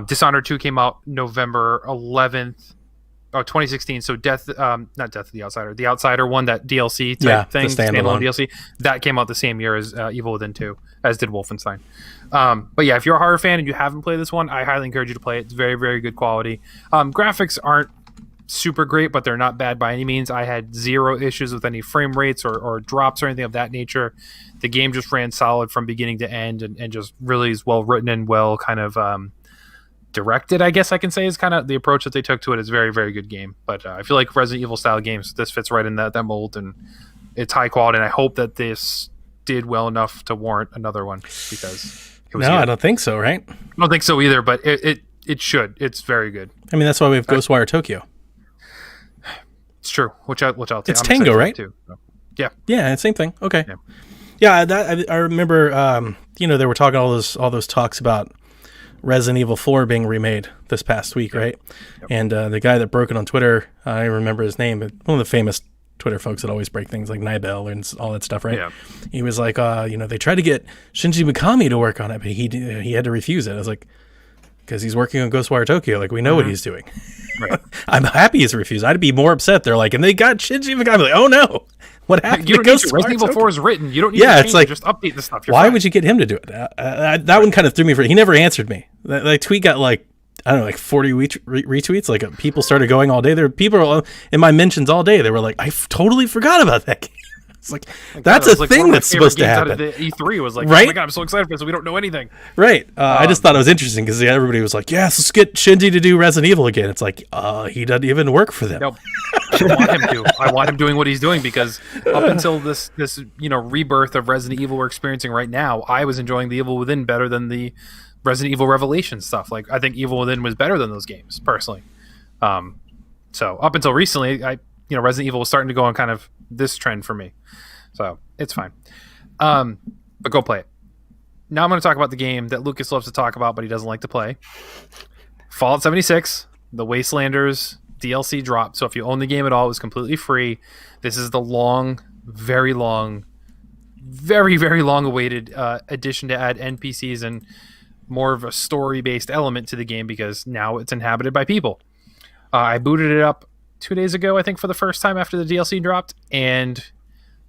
Dishonored 2 came out November 11th. Oh, 2016. So not Death of the Outsider. The Outsider one, that DLC type thing, standalone DLC, that came out the same year as Evil Within 2, as did Wolfenstein. But yeah, if you're a horror fan and you haven't played this one, I highly encourage you to play it. It's very, very good quality. Graphics aren't super great, but they're not bad by any means. I had zero issues with any frame rates or drops or anything of that nature. The game just ran solid from beginning to end and just really is well written and well kind of directed, I guess I can say, is kind of the approach that they took to it. Is very, very good game. But I feel like Resident Evil style games, this fits right in that mold, and it's high quality, and I hope that this did well enough to warrant another one, because it was good. I don't think so, right? I don't think so either, but it should. It's very good. I mean, that's why we have Ghostwire Tokyo. It's true. Which I'll take. It's Tango, right? Too, so. Yeah. Yeah, same thing. Okay. Yeah, I remember. They were talking all those talks about Resident Evil 4 being remade this past week, right? Yep. And the guy that broke it on Twitter, I don't remember his name, but one of the famous Twitter folks that always break things like Nibel and all that stuff, right? Yeah. He was like, they tried to get Shinji Mikami to work on it, but he had to refuse it. I was like, because he's working on Ghostwire Tokyo, like we know what he's doing. Right. I'm happy he's refused. I'd be more upset. They're like, and they got Shinji Mikami. Like, oh no, what happened? You don't need to. Resident Evil 4 is written. You don't need to change it. Just update the stuff. Why would you get him to do it? That one kind of threw me for. He never answered me. That tweet got like 40 retweets. Like people started going all day. There were people in my mentions all day. They were like, I totally forgot about that game. It's like that's a thing that's supposed to happen. Out of the E3 was like, right? Oh my god, I'm so excited for this. We don't know anything. Right. I just thought it was interesting because everybody was like, yes, let's get Shinji to do Resident Evil again. It's like, he doesn't even work for them. Nope. I want him to. I want him doing what he's doing, because up until this rebirth of Resident Evil we're experiencing right now, I was enjoying the Evil Within better than the Resident Evil Revelations stuff. Like, I think Evil Within was better than those games, personally. So up until recently, Resident Evil was starting to go on kind of this trend for me. So it's fine. But go play it. Now I'm going to talk about the game that Lucas loves to talk about, but he doesn't like to play. Fallout 76, the Wastelanders DLC dropped. So if you own the game at all, it was completely free. This is the very, very long awaited addition to add NPCs and more of a story-based element to the game, because now it's inhabited by people. I booted it up 2 days ago, I think, for the first time after the DLC dropped, and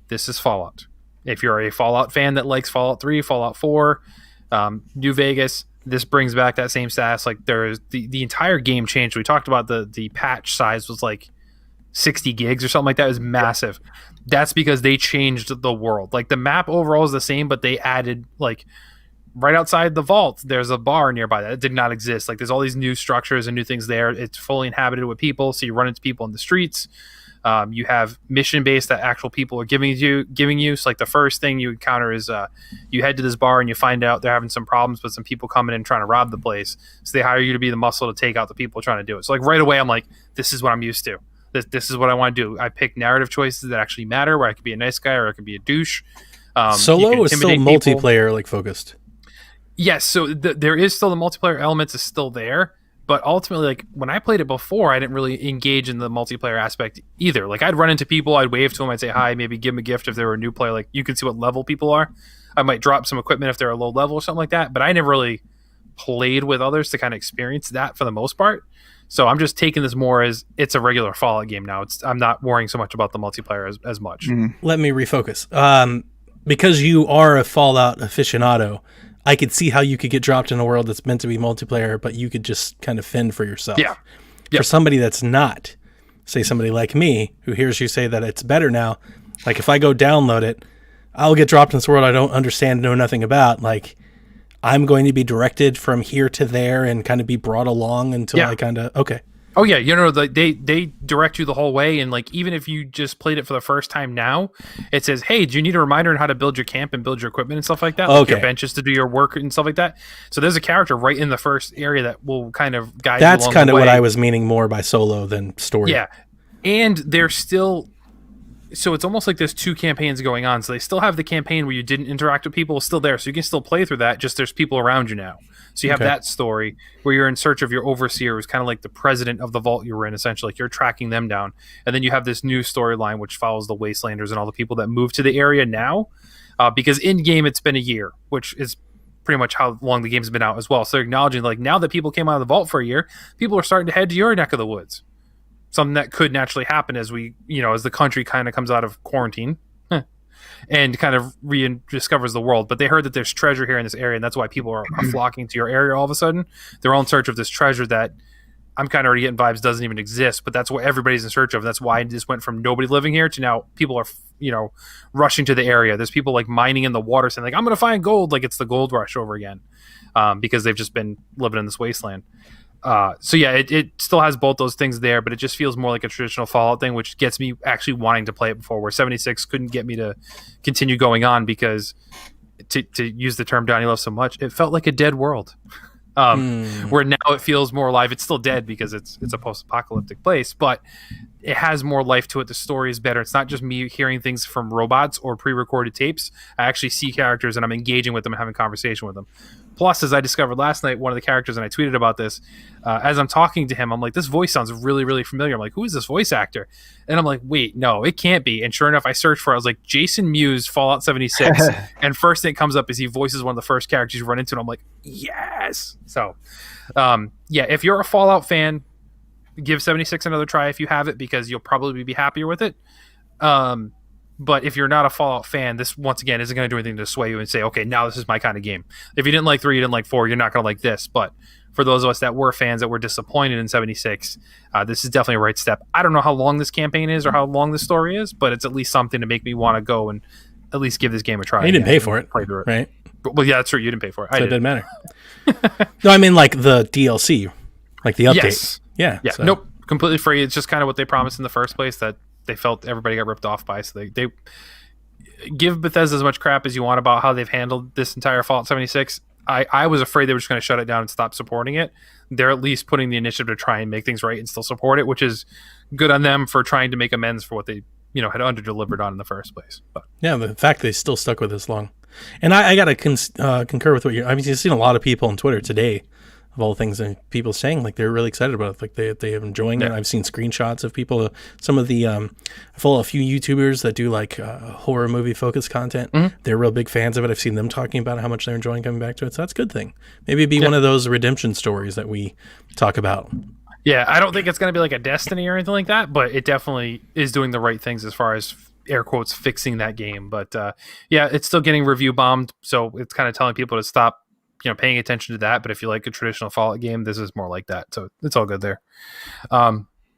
this is Fallout. If you're a Fallout fan that likes Fallout 3, Fallout 4, New Vegas, this brings back that same status. Like, there's the entire game changed. We talked about the patch size was like 60 gigs or something like that. It was massive. That's because they changed the world. Like, the map overall is the same, but they added, like, right outside the vault, there's a bar nearby that did not exist. Like, there's all these new structures and new things there. It's fully inhabited with people, so you run into people in the streets. You have mission based that actual people are giving you. So like the first thing you encounter is you head to this bar and you find out they're having some problems with some people coming in trying to rob the place. So they hire you to be the muscle to take out the people trying to do it. So like right away, I'm like, this is what I'm used to. This is what I want to do. I pick narrative choices that actually matter, where I could be a nice guy or I could be a douche. Solo is still multiplayer like focused. Yes, so there is still the multiplayer elements is still there. But ultimately, like, when I played it before, I didn't really engage in the multiplayer aspect either. Like, I'd run into people, I'd wave to them, I'd say hi, maybe give them a gift if they were a new player. Like, you can see what level people are. I might drop some equipment if they're a low level or something like that. But I never really played with others to kind of experience that for the most part. So I'm just taking this more as it's a regular Fallout game now. I'm not worrying so much about the multiplayer as much. Let me refocus. Because you are a Fallout aficionado, I could see how you could get dropped in a world that's meant to be multiplayer, but you could just kind of fend for yourself. Yeah. For somebody that's not, say somebody like me, who hears you say that it's better now, like if I go download it, I'll get dropped in this world I don't understand, know nothing about. Like, I'm going to be directed from here to there and kind of be brought along until I kind of, okay. Oh yeah, they direct you the whole way, and like even if you just played it for the first time now, it says, "Hey, do you need a reminder on how to build your camp and build your equipment and stuff like that? Like your benches to do your work and stuff like that." So there's a character right in the first area that will kind of guide you along the way. That's kind of what I was meaning more by solo than story. Yeah, and they're still. So it's almost like there's two campaigns going on. So they still have the campaign where you didn't interact with people still there, so you can still play through that. Just there's people around you now. So you have that story where you're in search of your overseer, who's kind of like the president of the vault you were in, essentially. Like you're tracking them down. And then you have this new storyline which follows the Wastelanders and all the people that move to the area now. Because in game it's been a year, which is pretty much how long the game's been out as well. So they're acknowledging, like, now that people came out of the vault for a year, people are starting to head to your neck of the woods. Something that could naturally happen as we, as the country kind of comes out of quarantine and kind of rediscovers the world. But they heard that there's treasure here in this area, and that's why people are flocking to your area all of a sudden. They're all in search of this treasure that I'm kind of already getting vibes doesn't even exist, but that's what everybody's in search of. That's why this went from nobody living here to now people are, rushing to the area. There's people like mining in the water saying, like, I'm going to find gold. Like it's the gold rush over again, because they've just been living in this wasteland. So yeah, it still has both those things there, but it just feels more like a traditional Fallout thing, which gets me actually wanting to play it before, where 76 couldn't get me to continue going on because, to use the term Donnie loves so much, it felt like a dead world. Where now it feels more alive. It's still dead because it's a post-apocalyptic place, but it has more life to it. The story is better. It's not just me hearing things from robots or pre-recorded tapes. I actually see characters and I'm engaging with them and having conversation with them. Plus, as I discovered last night, one of the characters, and I tweeted about this, as I'm talking to him, I'm like, this voice sounds really, really familiar. I'm like, who is this voice actor? And I'm like, wait, no, it can't be. And sure enough, I searched for it. I was like, Jason Mewes, Fallout 76. And first thing that comes up is he voices one of the first characters you run into. And I'm like, yes. So, yeah, if you're a Fallout fan, give 76 another try if you have it, because you'll probably be happier with it. But if you're not a Fallout fan, this, once again, isn't going to do anything to sway you and say, okay, now this is my kind of game. If you didn't like 3, you didn't like 4, you're not going to like this. But for those of us that were fans that were disappointed in 76, this is definitely a right step. I don't know how long this campaign is or how long the story is, but it's at least something to make me want to go and at least give this game a try. You didn't pay for it, right? Well, yeah, that's true. You didn't pay for it. So it didn't matter. No, I mean like the DLC, like the update. Yes. Yeah. So. Nope. Completely free. It's just kind of what they promised in the first place that they felt everybody got ripped off by. So they give Bethesda as much crap as you want about how they've handled this entire Fallout 76. I was afraid they were just going to shut it down and stop supporting it. They're at least putting the initiative to try and make things right and still support it, which is good on them for trying to make amends for what they had under-delivered on in the first place. But yeah, the fact they still stuck with this long. And I got to concur with what you've seen a lot of people on Twitter today, of all things, and people saying like they're really excited about it, like they are enjoying it. I've seen screenshots of people, some of the I follow a few YouTubers that do like horror movie focused content. They're real big fans of it. I've seen them talking about how much they're enjoying coming back to it, so that's a good thing. Maybe it'd be one of those redemption stories that we talk about. Yeah, I don't think it's going to be like a Destiny or anything like that, but it definitely is doing the right things as far as air quotes fixing that game. But yeah, it's still getting review bombed, so it's kind of telling people to stop paying attention to that. But if you like a traditional Fallout game, this is more like that, so it's all good there.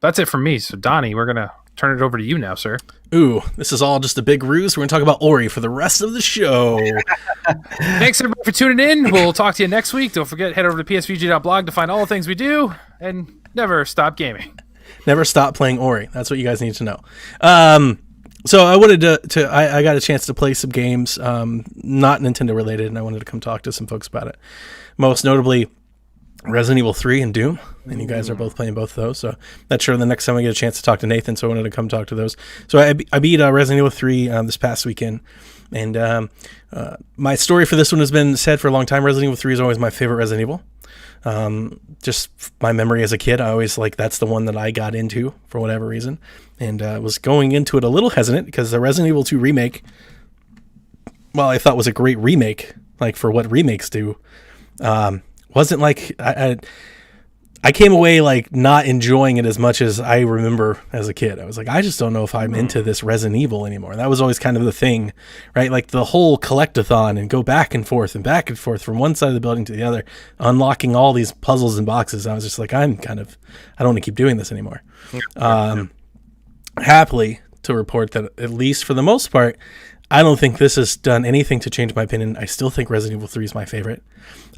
That's it from me. So Donnie, we're gonna turn it over to you now, sir. Ooh, this is all just a big ruse. We're gonna talk about Ori for the rest of the show. Thanks everybody for tuning in. We'll talk to you next week. Don't forget, head over to psvg.blog to find all the things we do, and never stop gaming. Never stop playing Ori. That's what you guys need to know. So I wanted I got a chance to play some games, not Nintendo related, and I wanted to come talk to some folks about it. Most notably, Resident Evil 3 and Doom, and you guys are both playing both of those. So not sure the next time I get a chance to talk to Nathan, so I wanted to come talk to those. So I beat Resident Evil 3 this past weekend, and my story for this one has been said for a long time. Resident Evil 3 is always my favorite Resident Evil. Just my memory as a kid, I always that's the one that I got into for whatever reason, and was going into it a little hesitant because the Resident Evil 2 remake, well, I thought was a great remake, like for what remakes do, wasn't like I came away like not enjoying it as much as I remember as a kid. I was like, I just don't know if I'm into this Resident Evil anymore. That was always kind of the thing, right? Like the whole collectathon and go back and forth from one side of the building to the other, unlocking all these puzzles and boxes. I was just like, I don't want to keep doing this anymore. Happily to report that at least for the most part, I don't think this has done anything to change my opinion. I still think Resident Evil 3 is my favorite.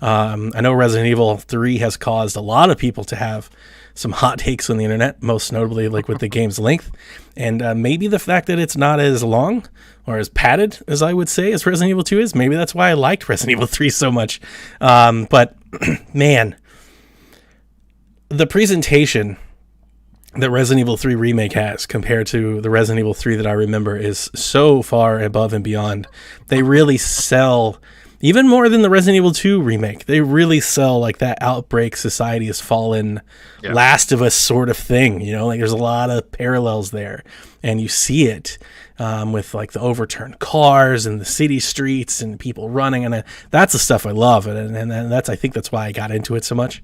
I know Resident Evil 3 has caused a lot of people to have some hot takes on the internet, most notably like with the game's length. And maybe the fact that it's not as long or as padded as I would say as Resident Evil 2 is. Maybe that's why I liked Resident Evil 3 so much. But man, the presentation that Resident Evil 3 Remake has compared to the Resident Evil 3 that I remember is so far above and beyond. They really sell even more than the Resident Evil 2 remake. They really sell like that Outbreak, Society Has Fallen, Last of Us sort of thing. You know, like there's a lot of parallels there, and you see it with like the overturned cars and the city streets and people running, and that's the stuff I love, and I think that's why I got into it so much.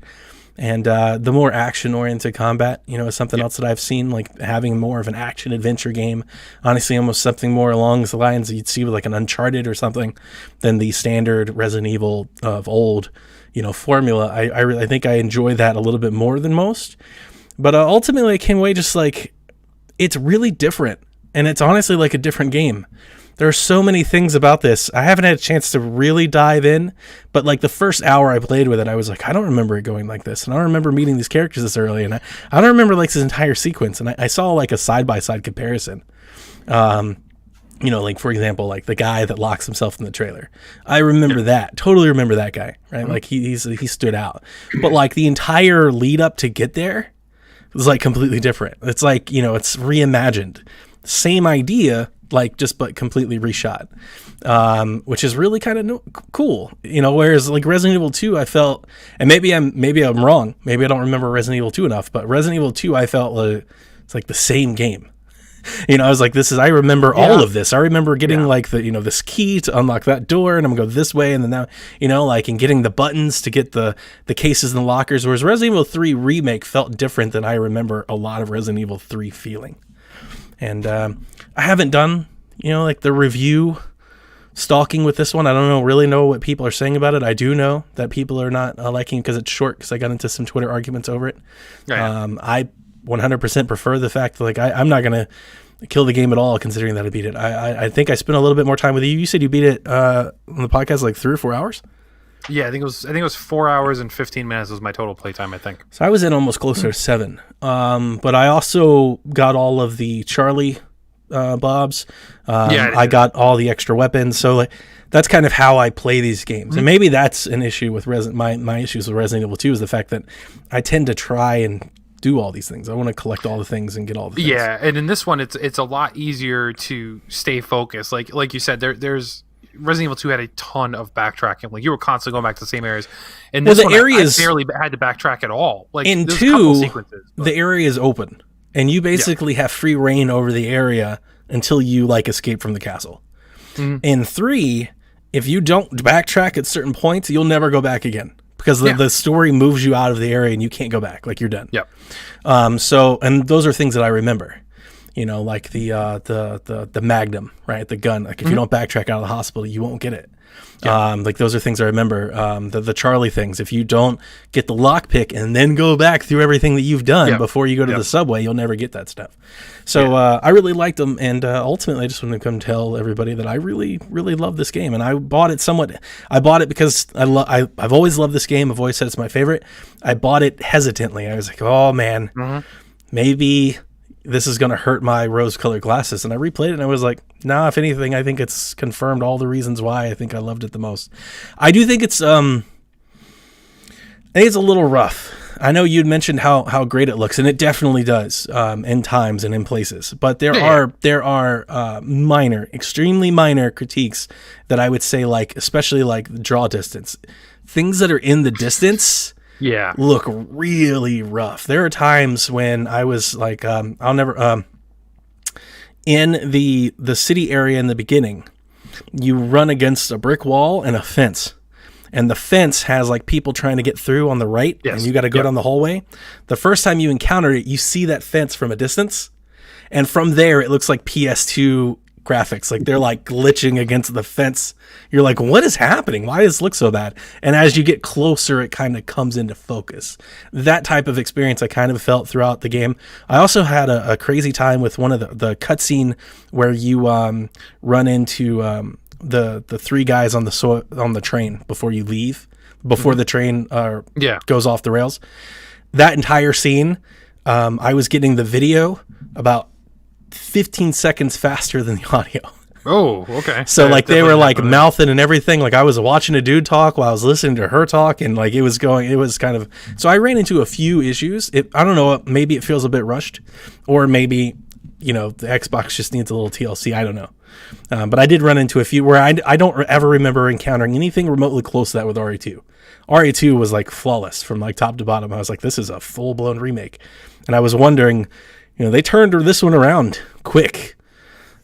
And the more action-oriented combat, you know, is something else that I've seen, like having more of an action-adventure game. Honestly, almost something more along the lines you'd see with like an Uncharted or something than the standard Resident Evil of old, you know, formula. I think I enjoy that a little bit more than most. But ultimately, I came away just like, it's really different. And it's honestly like a different game. There are so many things about this. I haven't had a chance to really dive in, but like the first hour I played with it, I was like, I don't remember it going like this. And I don't remember meeting these characters this early. And I don't remember like this entire sequence. And I saw like a side-by-side comparison. You know, like for example, like the guy that locks himself in the trailer. I remember that. Totally remember that guy, right? Mm-hmm. Like he stood out. But like the entire lead up to get there was like completely different. It's like, you know, it's reimagined. Same idea, like just but completely reshot, which is really kind of cool, you know. Whereas like Resident Evil 2, I felt, and maybe I'm wrong, maybe I don't remember Resident Evil 2 enough, but Resident Evil 2, I felt it's like the same game. You know, I was like, I remember all of this. I remember getting like the, you know, this key to unlock that door, and I'm gonna go this way, and then now, you know, like, and getting the buttons to get the cases in the lockers. Whereas Resident Evil 3 remake felt different than I remember a lot of Resident Evil 3 feeling. And I haven't done, you know, like the review stalking with this one. I don't really know what people are saying about it. I do know that people are not liking it because it's short, because I got into some Twitter arguments over it. I 100% prefer the fact that like I'm not going to kill the game at all, considering that I beat it. I think I spent a little bit more time with you. You said you beat it on the podcast like 3 or 4 hours? Yeah, I think it was 4 hours and 15 minutes was my total playtime, I think. So I was in almost closer to 7. But I also got all of the Charlie Bobs. I got all the extra weapons. So like that's kind of how I play these games. Mm-hmm. And maybe that's an issue with my issues with Resident Evil 2 is the fact that I tend to try and do all these things. I want to collect all the things and get all the things. Yeah, and in this one it's a lot easier to stay focused. Like you said, there's Resident Evil 2 had a ton of backtracking. Like you were constantly going back to the same areas. And this one, I barely had to backtrack at all. Like in 2, the area is open, and you basically have free reign over the area until you like escape from the castle. Mm-hmm. In 3, if you don't backtrack at certain points, you'll never go back again, because the story moves you out of the area and you can't go back. Like you're done. Yep. So, and those are things that I remember. You know, like the Magnum, right? The gun. Like if you don't backtrack out of the hospital, you won't get it. Yeah. Like those are things I remember. The Charlie things. If you don't get the lockpick and then go back through everything that you've done before you go to the subway, you'll never get that stuff. So I really liked them, and ultimately I just want to come tell everybody that I really, really love this game. And I bought it I bought it because I've always loved this game. I've always said it's my favorite. I bought it hesitantly. I was like, oh man, maybe this is going to hurt my rose-colored glasses. And I replayed it, and I was like, nah, if anything, I think it's confirmed all the reasons why I think I loved it the most. I do think it's a little rough. I know you'd mentioned how great it looks, and it definitely does in times and in places. But there are minor, extremely minor critiques that I would say, like, especially like the draw distance. Things that are in the distance look really rough. There are times when I was like, I'll never in the city area in the beginning, you run against a brick wall and a fence, and the fence has like people trying to get through on the right, and you got to go down the hallway. The first time you encounter it, you see that fence from a distance, and from there it looks like PS2 graphics. Like they're like glitching against the fence. You're like, what is happening? Why does it look so bad? And as you get closer, it kind of comes into focus. That type of experience I kind of felt throughout the game. I also had a crazy time with one of the cutscene where you run into the 3 guys on the train before you leave, before the train goes off the rails. That entire scene, I was getting the video about 15 seconds faster than the audio. Oh, okay. So like they were like mouthing and everything. Like I was watching a dude talk while I was listening to her talk, and like it was kind of, so I ran into a few issues. I don't know, maybe it feels a bit rushed, or maybe the Xbox just needs a little TLC. I don't know. But I did run into a few where I don't ever remember encountering anything remotely close to that with RE2. RE2 was like flawless from like top to bottom. I was like, this is a full blown remake. And I was wondering, they turned this one around quick.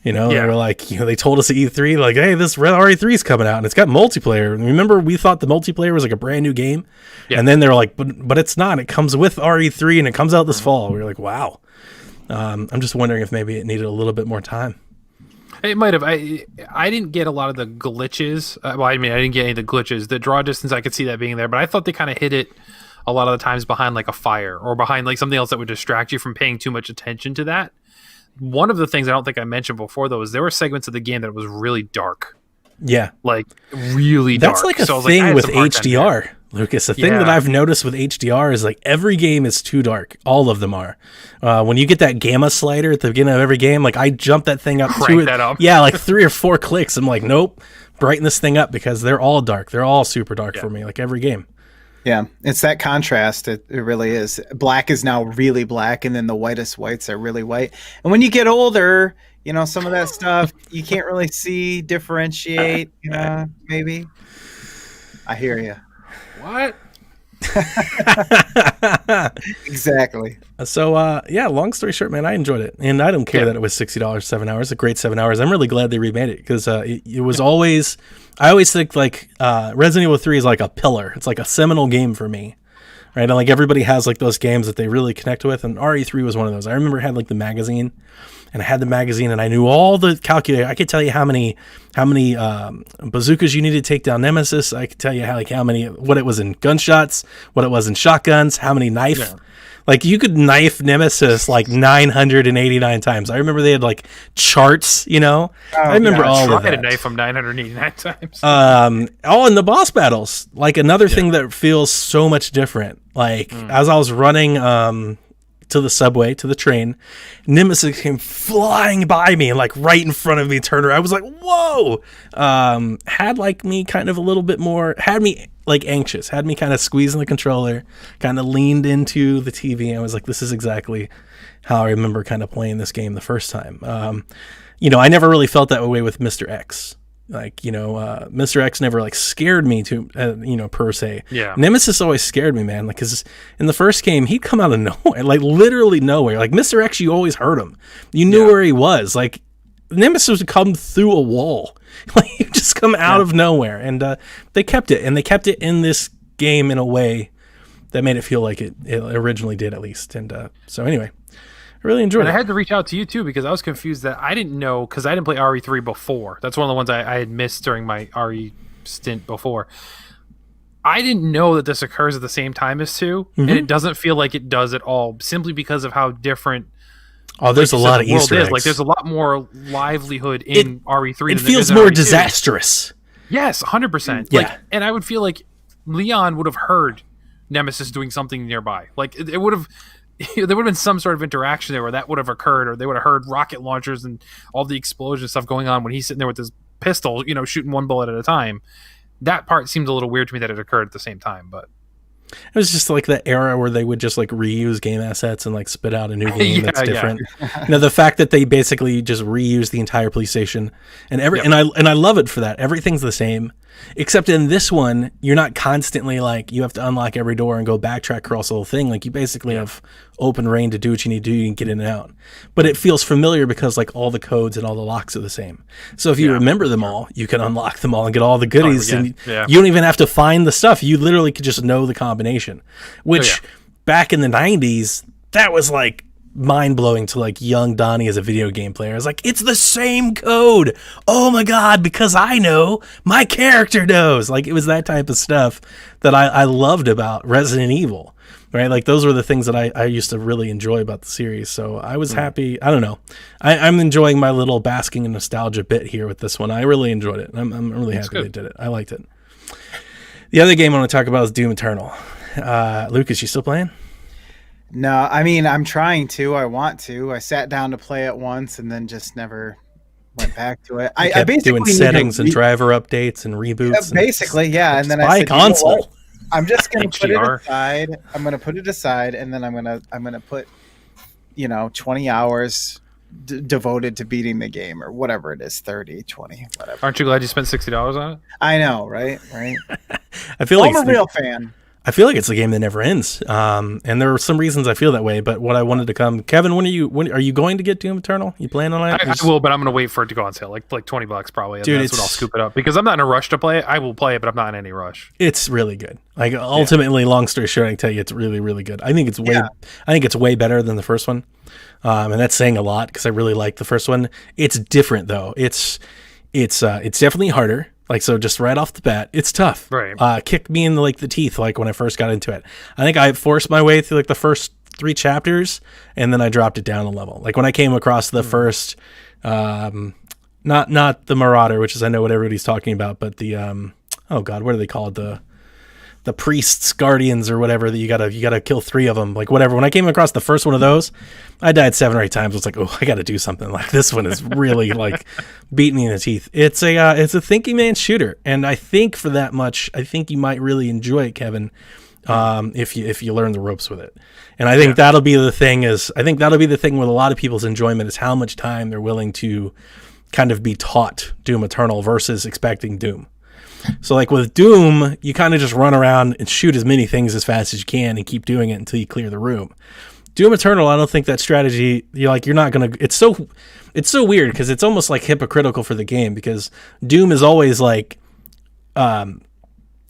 They were like, they told us at E3, like, hey, this RE3 is coming out and it's got multiplayer. And remember, we thought the multiplayer was like a brand new game. Yeah. And then they were like, but it's not. It comes with RE3 and it comes out this fall. We were like, wow. I'm just wondering if maybe it needed a little bit more time. It might have. I didn't get a lot of the glitches. I didn't get any of the glitches. The draw distance, I could see that being there, but I thought they kind of hit it a lot of the times behind like a fire or behind like something else that would distract you from paying too much attention to that. One of the things I don't think I mentioned before, though, is there were segments of the game that was really dark. Yeah. Like, really dark. That's like a thing with HDR, Lucas. The thing that I've noticed with HDR is like every game is too dark. All of them are. When you get that gamma slider at the beginning of every game, like I jump that thing up to it. Yeah, like 3 or 4 clicks. I'm like, nope, brighten this thing up because they're all dark. They're all super dark for me, like every game. Yeah, it's that contrast. It really is. Black is now really black, and then the whitest whites are really white. And when you get older, some of that stuff you can't really differentiate. Maybe. I hear you. What? Exactly. So, long story short, man, I enjoyed it. And I don't care that it was $60, 7 hours, a great 7 hours. I'm really glad they remade it because it was always, I always think like Resident Evil 3 is like a pillar. It's like a seminal game for me. Right. And like everybody has like those games that they really connect with. And RE3 was one of those. I remember I had like the magazine. And I had the magazine and I knew all the calculator. I could tell you how many bazookas you needed to take down Nemesis. I could tell you what it was in gunshots, what it was in shotguns, how many knife. Yeah. Like you could knife Nemesis like 989 times. I remember they had like charts, I remember all of that. I tried to knife them 989 times. In the boss battles. Like another thing that feels so much different. Like as I was running to the subway, to the train, Nemesis came flying by me and like right in front of me, turned around. I was like, whoa! Had like me kind of a little bit more, had me like anxious, had me kind of squeezing the controller, kind of leaned into the TV. I was like, this is exactly how I remember kind of playing this game the first time. I never really felt that way with Mr. X. Like, Mr. X never like scared me per se. Yeah. Nemesis always scared me, man. Like, cause in the first game, he'd come out of nowhere, like literally nowhere. Like Mr. X, you always heard him. You knew where he was. Like Nemesis would come through a wall. Like he'd just come out of nowhere. And they kept it. And they kept it in this game in a way that made it feel like it originally did, at least. And so anyway. I really enjoyed it. I had to reach out to you too because I was confused that I didn't know because I didn't play RE3 before. That's one of the ones I had missed during my RE stint before. I didn't know that this occurs at the same time as 2, and it doesn't feel like it does at all simply because of how different. Oh, there's a lot of Easter eggs. Like there's a lot more livelihood in RE3. It feels more disastrous. Yes, 100%. Yeah, and I would feel like Leon would have heard Nemesis doing something nearby. Like it would have. There would have been some sort of interaction there where that would have occurred, or they would have heard rocket launchers and all the explosion stuff going on when he's sitting there with his pistol, shooting one bullet at a time. That part seemed a little weird to me that it occurred at the same time, but it was just like that era where they would just like reuse game assets and like spit out a new game that's different. The fact that they basically just reuse the entire police station and and I love it for that. Everything's the same. Except in this one, you're not constantly like you have to unlock every door and go backtrack across the whole thing. Like you basically have open reign to do what you need to do. You can get in and out. But it feels familiar because like all the codes and all the locks are the same. So if you remember them all, you can unlock them all and get all the goodies. And you don't even have to find the stuff. You literally could just know the combination. Which back in the 90s, that was like mind-blowing to like young Donnie as a video game player. I was like, it's the same code. Oh my god, because I know, my character knows. Like it was that type of stuff that I loved about Resident Evil, right? Like those were the things that I used to really enjoy about the series. So I was happy. I don't know. I'm enjoying my little basking in nostalgia bit here with this one. I really enjoyed it. I'm really happy they did it. I liked it. The other game I want to talk about is Doom Eternal. Lucas, you still playing? No, I mean, I'm trying to. I want to. I sat down to play it once and then just never went back to it. I basically doing settings and driver updates and reboots. Basically, yeah. And then I said, console. I'm just going to put it aside. I'm going to put it aside, and then I'm going to put, 20 hours devoted to beating the game, or whatever it is, 30, 20, whatever. Aren't you glad you spent $60 on it? I know, right? I feel like I'm a real fan. I feel like it's a game that never ends. And there are some reasons I feel that way. But what I wanted to come, Kevin, when are you going to get Doom Eternal? You plan on it? I will, but I'm going to wait for it to go on sale, like $20 probably. And dude, that's when I'll scoop it up because I'm not in a rush to play it. I will play it, but I'm not in any rush. It's really good. Like ultimately, long story short, I can tell you, it's really, really good. I think it's way better than the first one, and that's saying a lot because I really like the first one. It's different though. It's definitely harder. Like, so just right off the bat, it's tough. Right. Kicked me in the teeth, like when I first got into it. I think I forced my way through like the first 3 chapters and then I dropped it down a level. Like when I came across the first, not the Marauder, which is, I know what everybody's talking about, but the, oh God, what do they call it? The priests, guardians, or whatever, that you gotta kill 3 of them, like whatever. When I came across the first one of those, I died 7 or 8 times. I was like, oh, I gotta do something. Like this one is really like beating me in the teeth. It's a thinking man's shooter, and I think for that much, I think you might really enjoy it, Kevin, if you learn the ropes with it. And I think that'll be the thing with a lot of people's enjoyment is how much time they're willing to kind of be taught Doom Eternal versus expecting Doom. So like with Doom, you kind of just run around and shoot as many things as fast as you can and keep doing it until you clear the room. Doom Eternal, I don't think that strategy, you're not going to, it's so weird because it's almost like hypocritical for the game because Doom is always like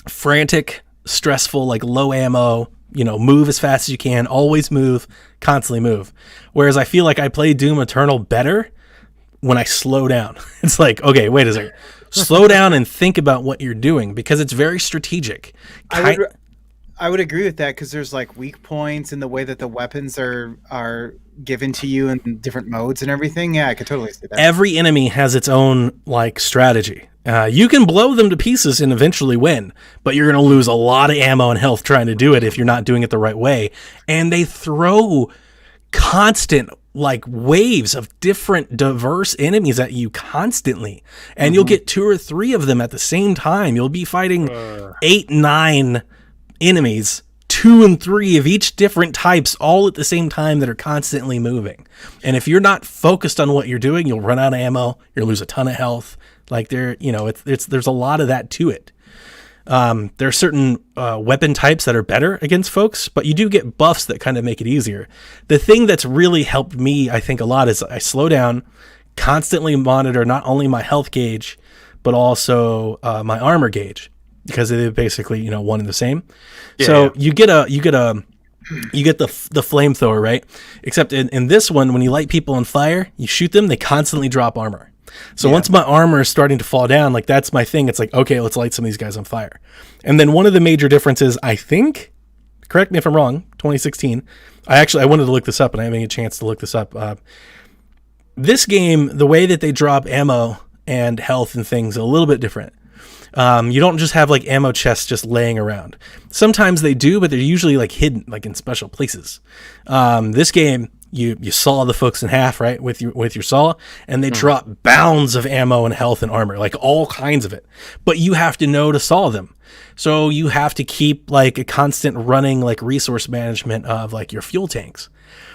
frantic, stressful, like low ammo, move as fast as you can, always move, constantly move. Whereas I feel like I play Doom Eternal better when I slow down. It's like, okay, wait a second. Slow down and think about what you're doing because it's very strategic. I would agree with that because there's like weak points in the way that the weapons are given to you in different modes and everything. Yeah, I could totally see that. Every enemy has its own like strategy. You can blow them to pieces and eventually win, but you're going to lose a lot of ammo and health trying to do it if you're not doing it the right way. And they throw constant like waves of different diverse enemies at you constantly, and you'll get 2 or 3 of them at the same time. You'll be fighting 8, 9 enemies, 2 and 3 of each different types all at the same time that are constantly moving. And if you're not focused on what you're doing, you'll run out of ammo, you'll lose a ton of health. Like there's a lot of that to it. There are certain weapon types that are better against folks, but you do get buffs that kind of make it easier. The thing that's really helped me, I think, a lot is I slow down, constantly monitor not only my health gauge, but also my armor gauge because they're basically one and the same. Yeah, so you get the flamethrower, right? Except in this one, when you light people on fire, you shoot them, they constantly drop armor. So once my armor is starting to fall down, like that's my thing. It's like, okay, let's light some of these guys on fire. And then one of the major differences, I think, correct me if I'm wrong, 2016, I wanted to look this up and I haven't had a chance to look this up. This game, the way that they drop ammo and health and things is a little bit different. You don't just have like ammo chests just laying around. Sometimes they do, but they're usually like hidden, like in special places. This game, you saw the folks in half, right, with your saw, and they drop bounds of ammo and health and armor, like all kinds of it. But you have to know to saw them. So you have to keep like a constant running like resource management of like your fuel tanks.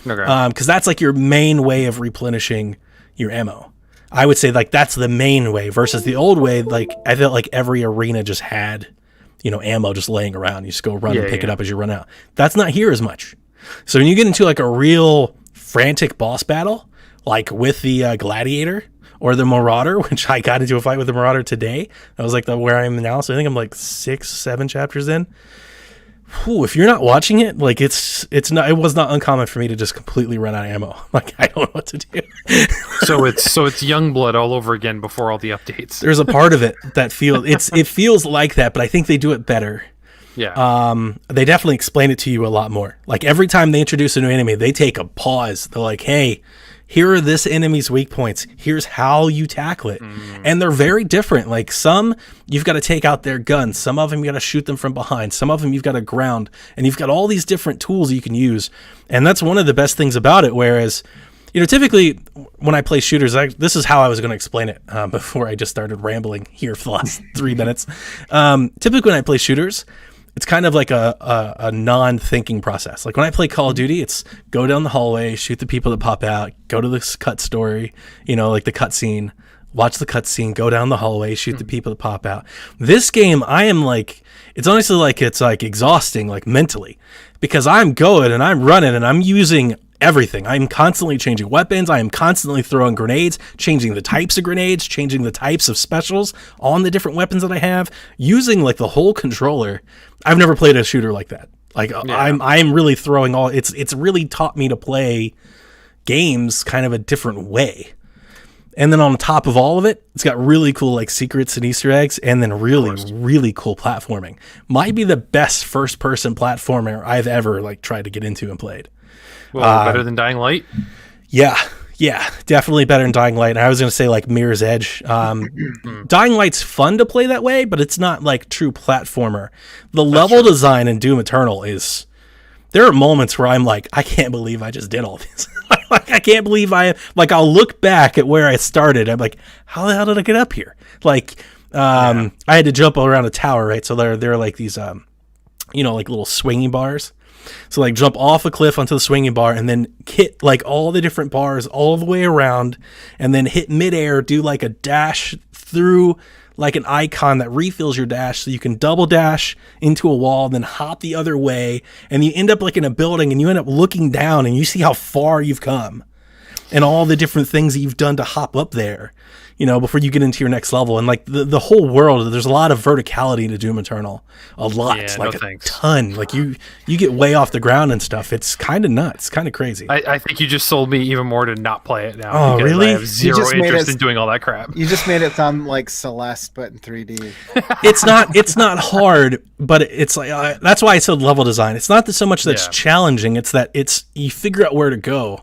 Okay. Because that's like your main way of replenishing your ammo. I would say like that's the main way versus the old way. Like I felt like every arena just had, ammo just laying around. You just go run and pick it up as you run out. That's not here as much. So when you get into like a real frantic boss battle, like with the Gladiator or the Marauder, which I got into a fight with the Marauder today. That was like where I am now. So I think I'm like 6, 7 chapters in. Whew, if you're not watching it, like it was not uncommon for me to just completely run out of ammo. Like I don't know what to do. so it's Youngblood all over again before all the updates. There's a part of it that it feels like that, but I think they do it better. Yeah. They definitely explain it to you a lot more. Like every time they introduce a new enemy, they take a pause. They're like, hey, here are this enemy's weak points. Here's how you tackle it. And they're very different. Like some, you've got to take out their guns. Some of them, you got to shoot them from behind. Some of them, you've got to ground. And you've got all these different tools you can use. And that's one of the best things about it. Whereas, typically when I play shooters, this is how I was going to explain it before I just started rambling here for the last 3 minutes. Typically when I play shooters, it's kind of like a non-thinking process. Like when I play Call of Duty, it's go down the hallway, shoot the people that pop out, go to this cut story, like the cutscene, watch the cutscene, go down the hallway, shoot the people that pop out. This game, I am like, it's honestly like it's like exhausting, like mentally, because I'm going and I'm running and I'm using everything. I'm constantly changing weapons. I am constantly throwing grenades, changing the types of grenades, changing the types of specials on the different weapons that I have, using like the whole controller. I've never played a shooter like that. Like I'm really throwing all. It's really taught me to play games kind of a different way. And then on top of all of it, it's got really cool like secrets and Easter eggs, and then really cool platforming. Might be the best first person platformer I've ever like tried to get into and played. Well, better than Dying Light? Yeah, definitely better than Dying Light. And I was going to say like Mirror's Edge. Dying Light's fun to play that way, but it's not like true platformer. The level design in Doom Eternal is... There are moments where I'm like, I can't believe I just did all this. Like, I can't believe I'll look back at where I started. I'm like, how the hell did I get up here? Like, I had to jump around a tower, right? So there are like these, like little swinging bars. So like jump off a cliff onto the swinging bar and then hit like all the different bars all the way around and then hit midair, do like a dash through like an icon that refills your dash so you can double dash into a wall, then hop the other way, and you end up like in a building and you end up looking down and you see how far you've come and all the different things that you've done to hop up there, before you get into your next level. And like the whole world, there's a lot of verticality to Doom Eternal. A lot. Yeah, like a ton. Like you get way off the ground and stuff. It's kind of nuts, kind of crazy. I think you just sold me even more to not play it now. Oh, really? I have zero interest in doing all that crap. You just made it sound like Celeste, but in 3D. It's not hard, but it's like, that's why I said level design. It's not that so much that's challenging. It's that you figure out where to go.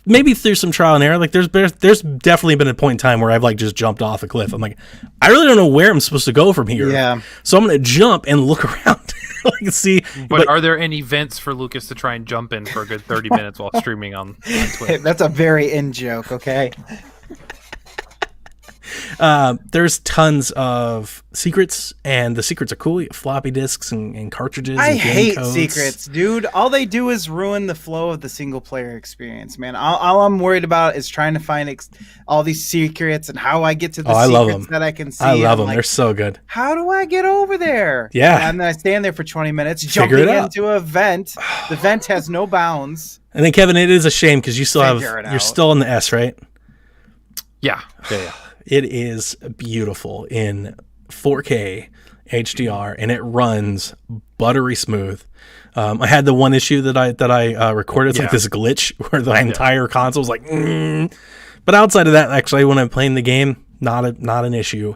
Maybe through some trial and error. Like there's definitely been a point in time where I've like just jumped off a cliff. I'm like, I really don't know where I'm supposed to go from here. Yeah. So I'm gonna jump and look around, like see. But are there any vents for Lucas to try and jump in for a good 30 minutes while streaming on Twitch? That's a very in joke. Okay. There's tons of secrets, and the secrets are cool. You have floppy disks and cartridges. I and hate codes. secrets, dude. All they do is ruin the flow of the single player experience, man. All I'm worried about is trying to find all these secrets and how I get to the secrets that I can see. I love them. Like, they're so good. How do I get over there? Yeah. And then I stand there for 20 minutes jumping into a vent. The vent has no bounds. And then Kevin, it is a shame because you're still in the S, right? Yeah. Yeah. It is beautiful in 4K HDR, and it runs buttery smooth. I had the one issue that I recorded. It's like this glitch where the entire console was like, But outside of that, actually, when I'm playing the game, not an issue.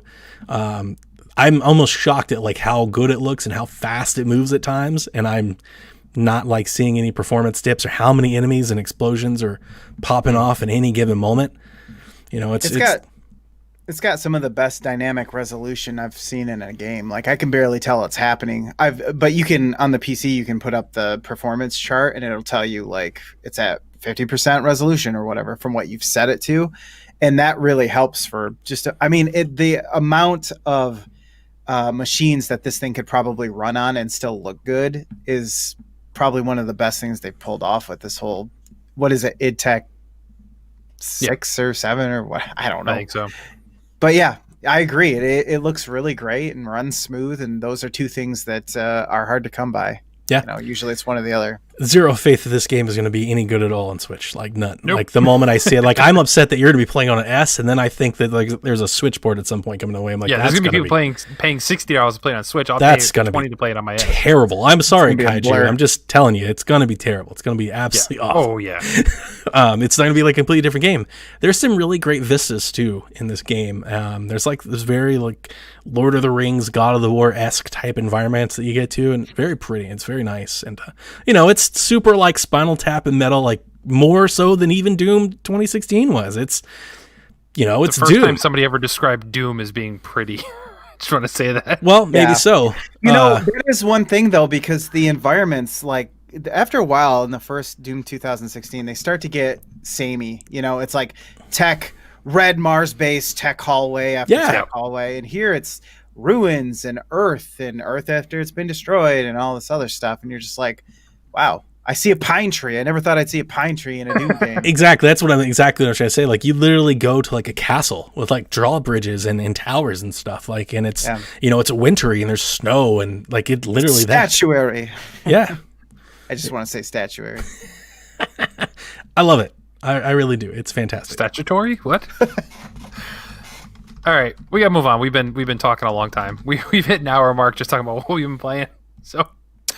I'm almost shocked at like how good it looks and how fast it moves at times, and I'm not like seeing any performance dips or how many enemies and explosions are popping off in any given moment. It's got some of the best dynamic resolution I've seen in a game. Like I can barely tell it's happening. But you can on the PC you can put up the performance chart and it'll tell you like it's at 50% resolution or whatever from what you've set it to, and that really helps for the amount of machines that this thing could probably run on and still look good is probably one of the best things they've pulled off with this whole id Tech 6 or 7 or what, I don't know. I think so. But yeah, I agree. It looks really great and runs smooth, and those are two things that are hard to come by. Yeah. Usually it's one or the other. Zero faith that this game is going to be any good at all on Switch. Like none. Nope. Like the moment I see it, like I'm upset that you're going to be playing on an S, and then I think that like there's a Switch port at some point coming away. I'm like, there's going to be people paying $60 to play on Switch. I'll that's pay going $20 to play it on my S. Terrible. I'm sorry, Kaiju. I'm just telling you, it's going to be terrible. It's going to be absolutely awful. Oh yeah. It's going to be like a completely different game. There's some really great vistas too in this game. There's like this very like Lord of the Rings, God of the War-esque type environments that you get to, and very pretty. It's very nice, and it's super like Spinal Tap and Metal, like more so than even Doom 2016 was. It's it's the first Doom. time somebody ever described Doom as being pretty. Just want to say that. Well, maybe so. There is one thing though, because the environments, like after a while in the first Doom 2016, they start to get samey. It's like red Mars base tech hallway after tech hallway, and here it's ruins and Earth after it's been destroyed and all this other stuff. And you're just like, wow, I see a pine tree. I never thought I'd see a pine tree in a Doom game. Exactly. That's what I'm trying to say. Like, you literally go to like a castle with like drawbridges and towers and stuff. Like, and it's, it's wintry and there's snow and like it literally statuary. Yeah. I just want to say statuary. I love it. I really do. It's fantastic. Statutory? What? All right, we gotta move on. We've been talking a long time. We've hit an hour mark just talking about what we've been playing. So,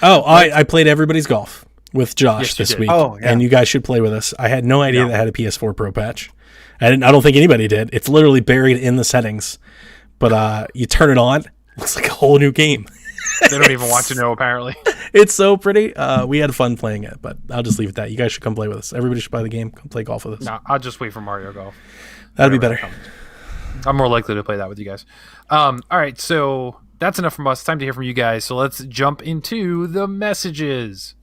I played Everybody's Golf with Josh this week, and you guys should play with us. I had no idea that had a PS4 Pro patch. I don't think anybody did. It's literally buried in the settings, but you turn it on, it looks like a whole new game. They don't even want to know, apparently. It's so pretty. We had fun playing it, but I'll just leave it at that. You guys should come play with us. Everybody should buy the game. Come play golf with us. No, I'll just wait for Mario Golf. That'd be better. I'm more likely to play that with you guys. All right, so that's enough from us. Time to hear from you guys. So let's jump into the messages.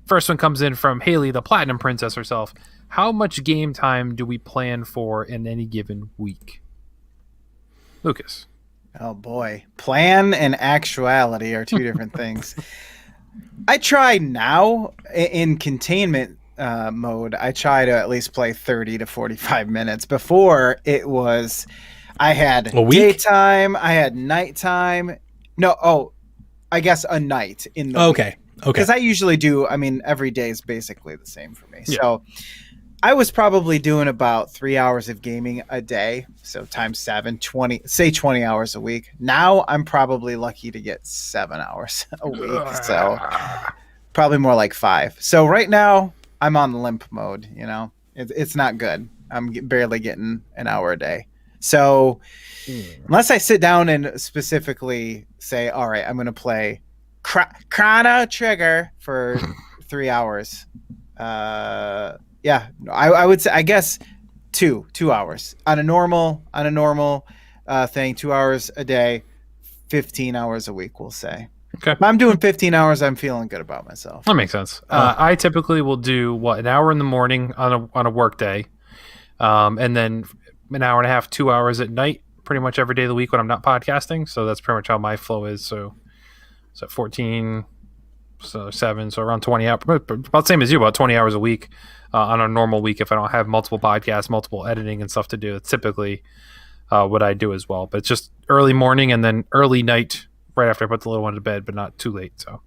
First one comes in from Haley, the Platinum Princess herself. How much game time do we plan for in any given week? Lucas. Oh boy. Plan and actuality are two different things. I try now in containment mode. I try to at least play 30 to 45 minutes. Before it was, I had daytime, I had nighttime. I guess a night in the week. Because I usually do, every day is basically the same for me. Yeah. So I was probably doing about 3 hours of gaming a day. So times 7, 20 hours a week. Now I'm probably lucky to get 7 hours a week. So probably more like 5. So right now I'm on limp mode, it's not good. I'm barely getting an hour a day. So unless I sit down and specifically say, all right, I'm going to play Chrono Trigger for 3 hours. I would say, I guess 2 hours on a normal thing, 2 hours a day, 15 hours a week, we'll say. Okay. If I'm doing 15 hours, I'm feeling good about myself. That makes sense. I typically will do an hour in the morning on a work day, and then an hour and a half, 2 hours at night, pretty much every day of the week when I'm not podcasting. So that's pretty much how my flow is. So 14, so 7, so around 20 hours, about the same as you, about 20 hours a week on a normal week. If I don't have multiple podcasts, multiple editing and stuff to do, it's typically what I do as well. But it's just early morning and then early night right after I put the little one to bed, but not too late. So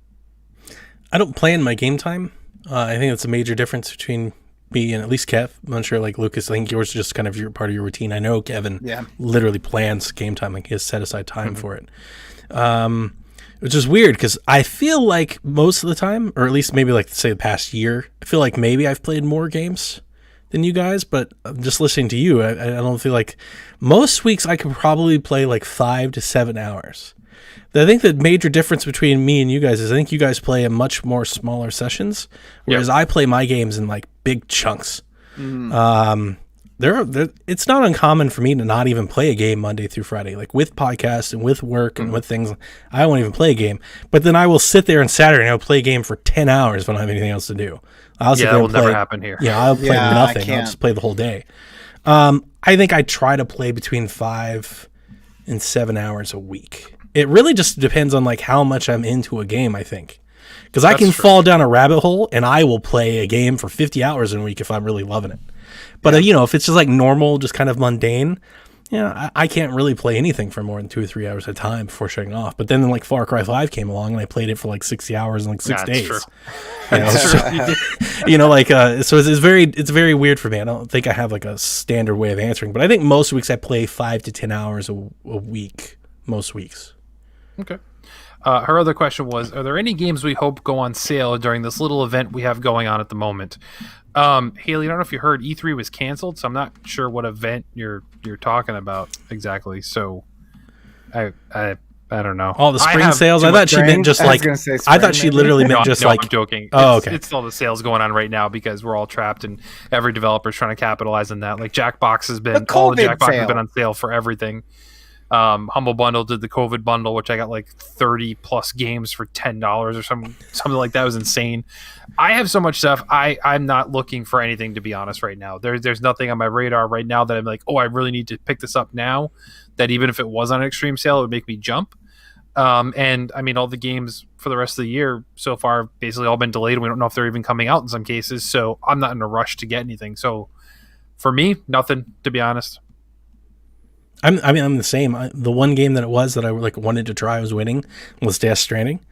I don't plan my game time. I think that's a major difference between me and at least Kev. I'm not sure, like Lucas, I think yours is just kind of part of your routine. I know Kevin literally plans game time, like he has set aside time for it. Which is weird because I feel like most of the time, or at least maybe like say the past year, I feel like maybe I've played more games than you guys, but just listening to you, I don't feel like most weeks I could probably play like 5 to 7 hours. I think the major difference between me and you guys is I think you guys play in much more smaller sessions, whereas I play my games in like big chunks. It's not uncommon for me to not even play a game Monday through Friday, like with podcasts and with work and with things. I won't even play a game, but then I will sit there on Saturday and I'll play a game for 10 hours when I have anything else to do. That will never happen here. Yeah, I'll play nothing. I'll just play the whole day. I think I try to play between 5 and 7 hours a week. It really just depends on like how much I'm into a game, I think. Because I can fall down a rabbit hole and I will play a game for 50 hours in a week if I'm really loving it. But, if it's just like normal, just kind of mundane, I can't really play anything for more than 2 or 3 hours at a time before shutting off. But then like Far Cry 5 came along and I played it for like 60 hours in like 6 days. True. So it's very weird for me. I don't think I have like a standard way of answering, but I think most weeks I play 5 to 10 hours a week, most weeks. Okay. Her other question was, are there any games we hope go on sale during this little event we have going on at the moment? Haley, I don't know if you heard E3 was canceled, so I'm not sure what event you're talking about exactly. So I don't know. All the spring sales? I thought she meant just like I thought she literally meant just like I'm joking. Okay. It's all the sales going on right now because we're all trapped and every developer's trying to capitalize on that. Like Jackbox has been all the Jackbox has been on sale for everything. Humble Bundle did the COVID bundle, which I got like 30 plus games for $10 or something like that. It was insane. I have so much stuff. I'm not looking for anything, to be honest, right now. There's nothing on my radar right now that I'm like, oh, I really need to pick this up now. That even if it was on an extreme sale, it would make me jump. And I mean, all the games for the rest of the year so far have basically all been delayed. We don't know if they're even coming out in some cases. So I'm not in a rush to get anything. So for me, nothing, to be honest. I'm the same. The one game that I like wanted to try, I was waiting, was Death Stranding,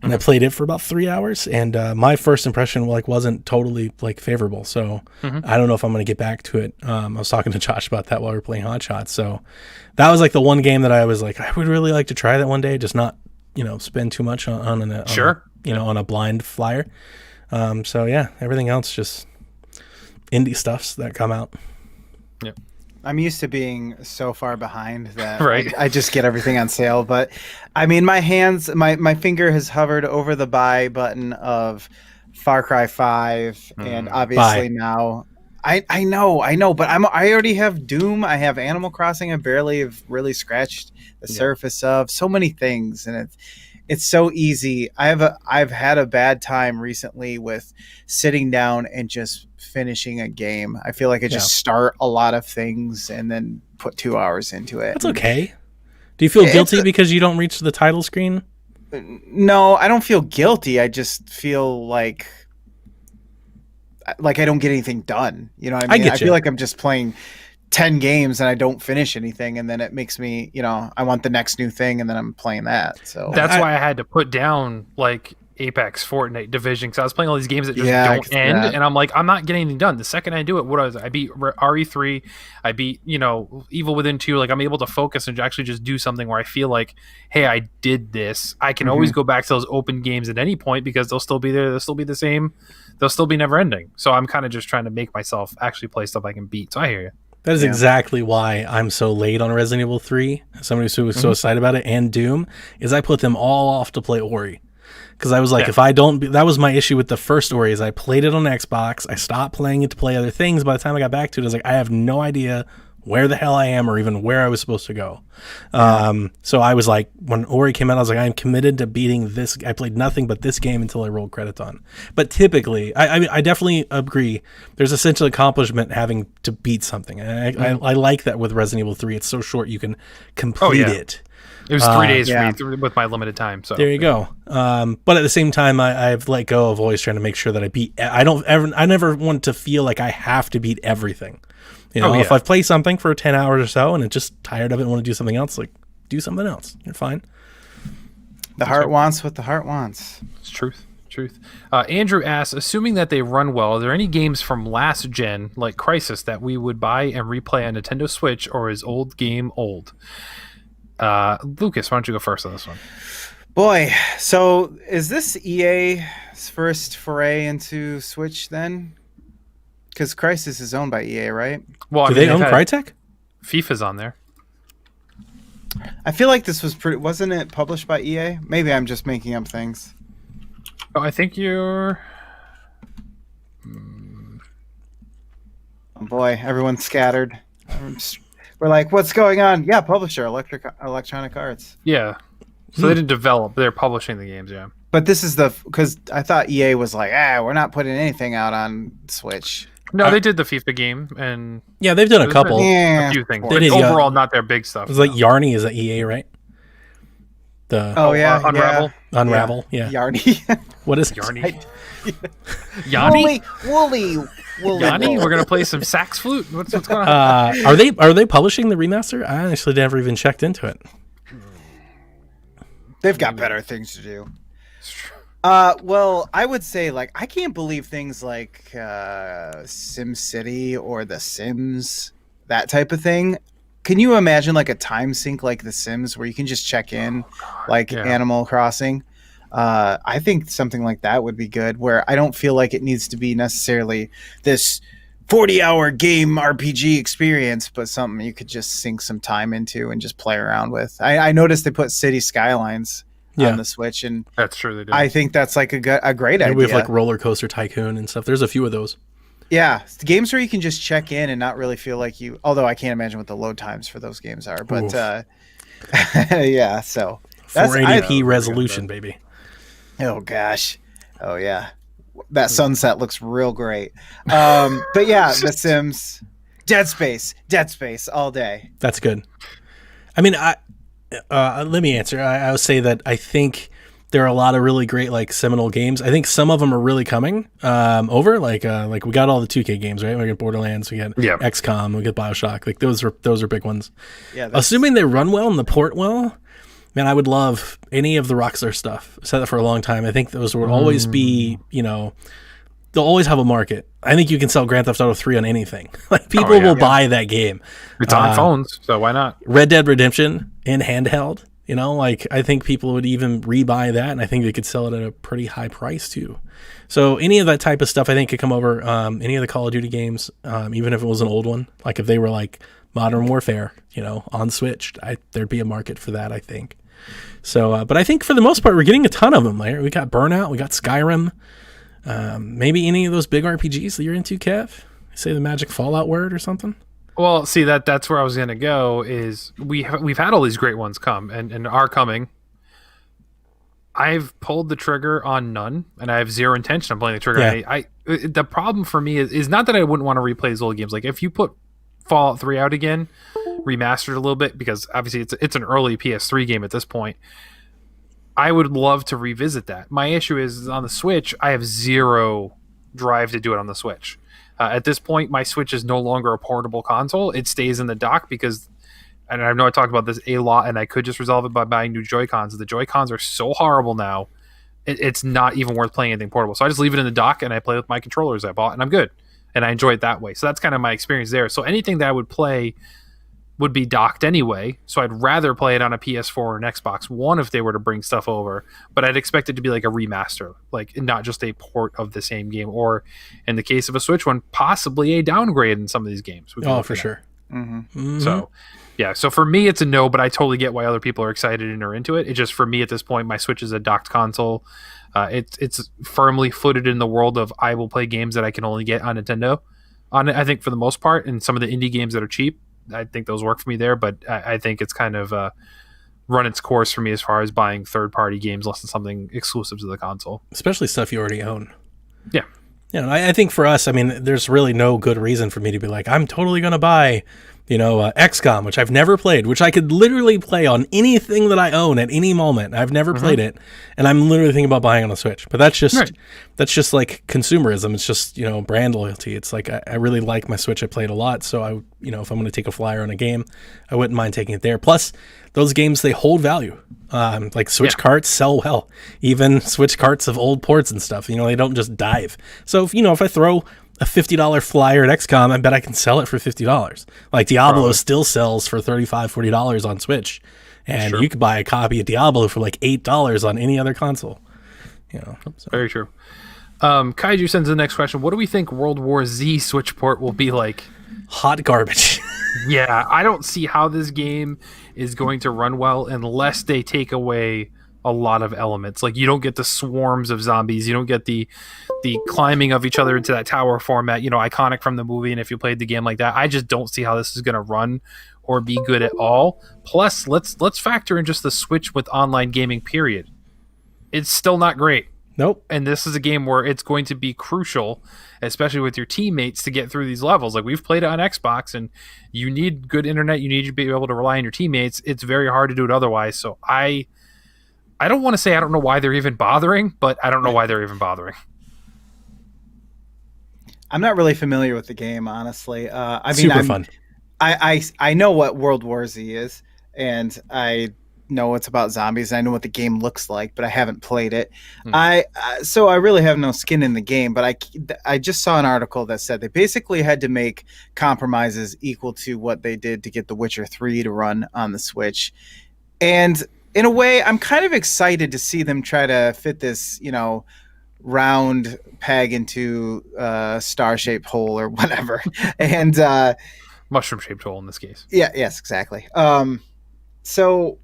and I played it for about 3 hours. And my first impression wasn't totally favorable. So I don't know if I'm going to get back to it. I was talking to Josh about that while we were playing Hot Shots. So that was the one game that I was like, I would really like to try that one day, just not spend too much on a blind flyer. So yeah, everything else just indie stuffs that come out. Yeah. I'm used to being so far behind that right. I just get everything on sale. But I mean, my finger has hovered over the buy button of Far Cry 5, and obviously now I know, but I already have Doom. I have Animal Crossing. I barely have really scratched the surface of so many things, and it's so easy. I've had a bad time recently with sitting down and just finishing a game. I feel like I just start a lot of things and then put 2 hours into it. That's okay. Do you feel guilty because you don't reach the title screen? No, I don't feel guilty. I just feel like I don't get anything done. You know what I mean? I feel like I'm just playing 10 games and I don't finish anything, and then it makes me, I want the next new thing, and then I'm playing that. So that's why I had to put down Apex, Fortnite, Division, because I was playing all these games that just don't end, and I'm like, I'm not getting anything done. The second I do it, I beat RE3, I beat Evil Within 2. I'm able to focus and actually just do something where I feel like, hey, I did this. I can always go back to those open games at any point because they'll still be there. They'll still be the same. They'll still be never ending. So I'm kind of just trying to make myself actually play stuff I can beat. So I hear you. That is exactly why I'm so late on Resident Evil 3. Somebody who was so excited about it, and Doom, is I put them all off to play Ori. Because I was like, if I don't... That was my issue with the first Ori, is I played it on Xbox, I stopped playing it to play other things. By the time I got back to it, I was like, I have no idea where the hell I am or even where I was supposed to go. So I was like, when Ori came out, I was like, I'm committed to beating this. I played nothing but this game until I rolled credits on. But typically, I definitely agree. There's a sense of accomplishment having to beat something. I like that with Resident Evil 3. It's so short, you can complete it. It was 3 days for me with my limited time. So there you go. But at the same time, I've let go of always trying to make sure that I beat. I never want to feel like I have to beat everything. If I've played something for 10 hours or so and I'm just tired of it and want to do something else, do something else. You're fine. The heart wants what the heart wants. It's truth. Andrew asks, assuming that they run well, are there any games from last gen, like Crysis, that we would buy and replay on Nintendo Switch, or is old game old? Lucas, why don't you go first on this one? Boy, so is this EA's first foray into Switch then? Because Crysis is owned by EA, right? Well, do they own Crytek? FIFA's on there. I feel like this was wasn't it published by EA? Maybe I'm just making up things. Oh, I think you're... Oh boy, everyone's scattered. We're like, what's going on? Yeah, publisher, Electronic Arts. Yeah. So they didn't develop. They're publishing the games, yeah. But this is because I thought EA was like, we're not putting anything out on Switch. No, they did the FIFA game, and they've done a couple. A few things. But overall, not their big stuff. It's like Yarny is at EA, right? Unravel. Unravel, yeah. Yarny. What is Yarny? Yanni? Woolly. Yanni? We're gonna play some sax flute. What's going on? Are they publishing the remaster? I actually never even checked into it. They've got better things to do. Well, I would say I can't believe things like SimCity or The Sims, that type of thing. Can you imagine a time sync like The Sims where you can just check in Animal Crossing? I think something like that would be good, where I don't feel like it needs to be necessarily this 40-hour game RPG experience, but something you could just sink some time into and just play around with. I noticed they put City Skylines on the Switch, and that's true, they do. I think that's a great idea. We have Roller Coaster Tycoon and stuff. There's a few of those. Yeah, games where you can just check in and not really feel like you. Although I can't imagine what the load times for those games are, but Yeah, so that's 480p I- resolution, baby. oh gosh. Oh yeah. That sunset looks real great. But yeah, The Sims, Dead Space all day. That's good. I mean, let me answer. I would say that I think there are a lot of really great like seminal games. I think some of them are really coming over. Like we got all the 2K games, right? We got Borderlands, we got XCOM, we got BioShock. Like those are big ones. Yeah. Assuming they run well and the port well, man, I would love any of the Rockstar stuff. I've said that for a long time. I think those would always be, they'll always have a market. I think you can sell Grand Theft Auto 3 on anything. Like people will buy that game. It's on phones, so why not? Red Dead Redemption in handheld, like I think people would even rebuy that, and I think they could sell it at a pretty high price too. So any of that type of stuff I think could come over. Any of the Call of Duty games, even if it was an old one, like if they were like Modern Warfare, on Switch, there'd be a market for that, I think. So, but I think for the most part, we're getting a ton of them. Like, we got Burnout, we got Skyrim, maybe any of those big RPGs that you're into, Kev. Say the magic Fallout word or something. Well, see that's where I was gonna go. Is we've had all these great ones come and are coming. I've pulled the trigger on none, and I have zero intention of playing the trigger. Yeah. The problem for me is not that I wouldn't want to replay these old games. Like if you put Fallout 3 out again, remastered a little bit, because obviously it's an early PS3 game at this point, I would love to revisit that. My issue is on the Switch, I have zero drive to do it on the Switch. At this point, my Switch is no longer a portable console. It stays in the dock because, and I know I talked about this a lot, and I could just resolve it by buying new Joy-Cons. The Joy-Cons are so horrible now, it's not even worth playing anything portable. So I just leave it in the dock, and I play with my controllers I bought, and I'm good. And I enjoy it that way. So that's kind of my experience there. So anything that I would play would be docked anyway. So I'd rather play it on a PS4 or an Xbox One if they were to bring stuff over. But I'd expect it to be like a remaster, like not just a port of the same game. Or in the case of a Switch one, possibly a downgrade in some of these games. Oh, for sure. Mm-hmm. Mm-hmm. So, yeah. So for me, it's a no, but I totally get why other people are excited and are into it. It just, for me at this point, my Switch is a docked console. It's firmly footed in the world of I will play games that I can only get on Nintendo. On it, I think for the most part, and some of the indie games that are cheap, I think those work for me there. But I think it's kind of run its course for me as far as buying third-party games less than something exclusive to the console. Especially stuff you already own. Yeah. Yeah, I think for us, I mean, there's really no good reason for me to be like, I'm totally going to buy, XCOM, which I've never played, which I could literally play on anything that I own at any moment. I've never played it, and I'm literally thinking about buying on the Switch. But that's just like consumerism. It's just, brand loyalty. It's like I really like my Switch. I played a lot, so I, if I'm going to take a flyer on a game, I wouldn't mind taking it there. Plus, those games, they hold value. Like Switch carts sell well. Even Switch carts of old ports and stuff, they don't just dive. So if I throw a $50 flyer at XCOM, I bet I can sell it for $50. Like Diablo still sells for $35, $40 on Switch. And you could buy a copy of Diablo for like $8 on any other console. So. Very true. Kaiju sends the next question. What do we think World War Z Switch port will be like? Hot garbage. Yeah, I don't see how this game is going to run well unless they take away a lot of elements. Like you don't get the swarms of zombies, you don't get the climbing of each other into that tower format, iconic from the movie. And if you played the game like that, I just don't see how this is going to run or be good at all. Plus, let's factor in just the Switch with online gaming, period. It's still not great. Nope. And this is a game where it's going to be crucial, especially with your teammates, to get through these levels. Like we've played it on Xbox, and you need good internet. You need to be able to rely on your teammates. It's very hard to do it otherwise. So I don't want to say I don't know why they're even bothering, but I don't know why they're even bothering. I'm not really familiar with the game, honestly. Super fun. I know what World War Z is, and I know it's about zombies. I know what the game looks like, but I haven't played it. So I really have no skin in the game. But I just saw an article that said they basically had to make compromises equal to what they did to get The Witcher 3 to run on the Switch, and in a way, I'm kind of excited to see them try to fit this, round peg into a star-shaped hole or whatever. And Mushroom-shaped hole in this case. Yeah, yes, exactly. So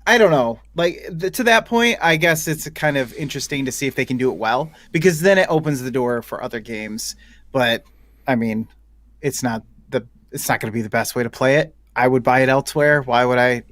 I don't know. Like to that point, I guess it's kind of interesting to see if they can do it well, because then it opens the door for other games. But I mean, it's not going to be the best way to play it. I would buy it elsewhere. Why would I?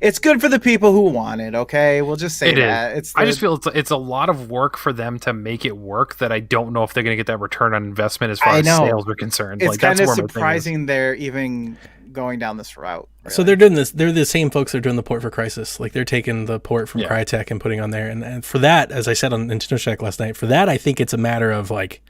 It's good for the people who want it. Okay, we'll just say that. I just feel it's a lot of work for them to make it work. That I don't know if they're going to get that return on investment as far as sales are concerned. It's kind of surprising they're even going down this route. Really. So they're doing this. They're the same folks that are doing the port for Crysis. Like they're taking the port from Crytek and putting on there. And for that, as I said on Nintendo Shack last night, for that I think it's a matter of like,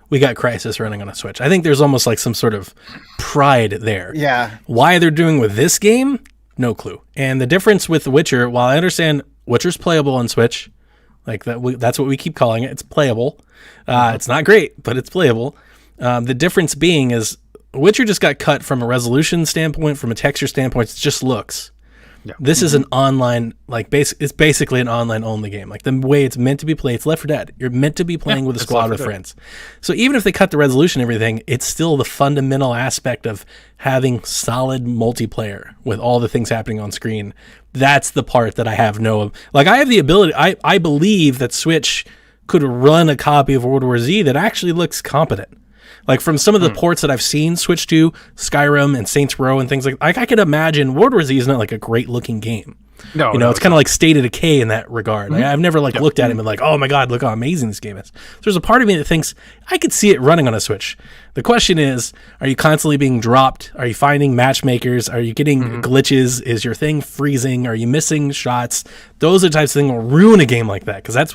we got Crysis running on a Switch. I think there's almost like some sort of pride there. Yeah. Why they're doing with this game, no clue. And the difference with The Witcher, while I understand Witcher's playable on Switch, like that's what we keep calling it. It's playable. It's not great, but it's playable. The difference being is Witcher just got cut from a resolution standpoint, from a texture standpoint. It just looks. Yeah. This is an online, it's basically an online only game. Like the way it's meant to be played, it's Left 4 Dead. You're meant to be playing with a squad of friends. So even if they cut the resolution and everything, it's still the fundamental aspect of having solid multiplayer with all the things happening on screen. That's the part that I have I have the ability, I believe that Switch could run a copy of World War Z that actually looks competent. Like from some of the ports that I've seen switch to Skyrim and Saints Row and things like I could imagine World War Z is not like a great looking game. No, it's kind of like State of Decay in that regard. Like, I've never looked at it and been like, oh my God, look how amazing this game is. So there's a part of me that thinks I could see it running on a Switch. The question is, are you constantly being dropped? Are you finding matchmakers? Are you getting glitches? Is your thing freezing? Are you missing shots? Those are the types of things that will ruin a game like that. Because that's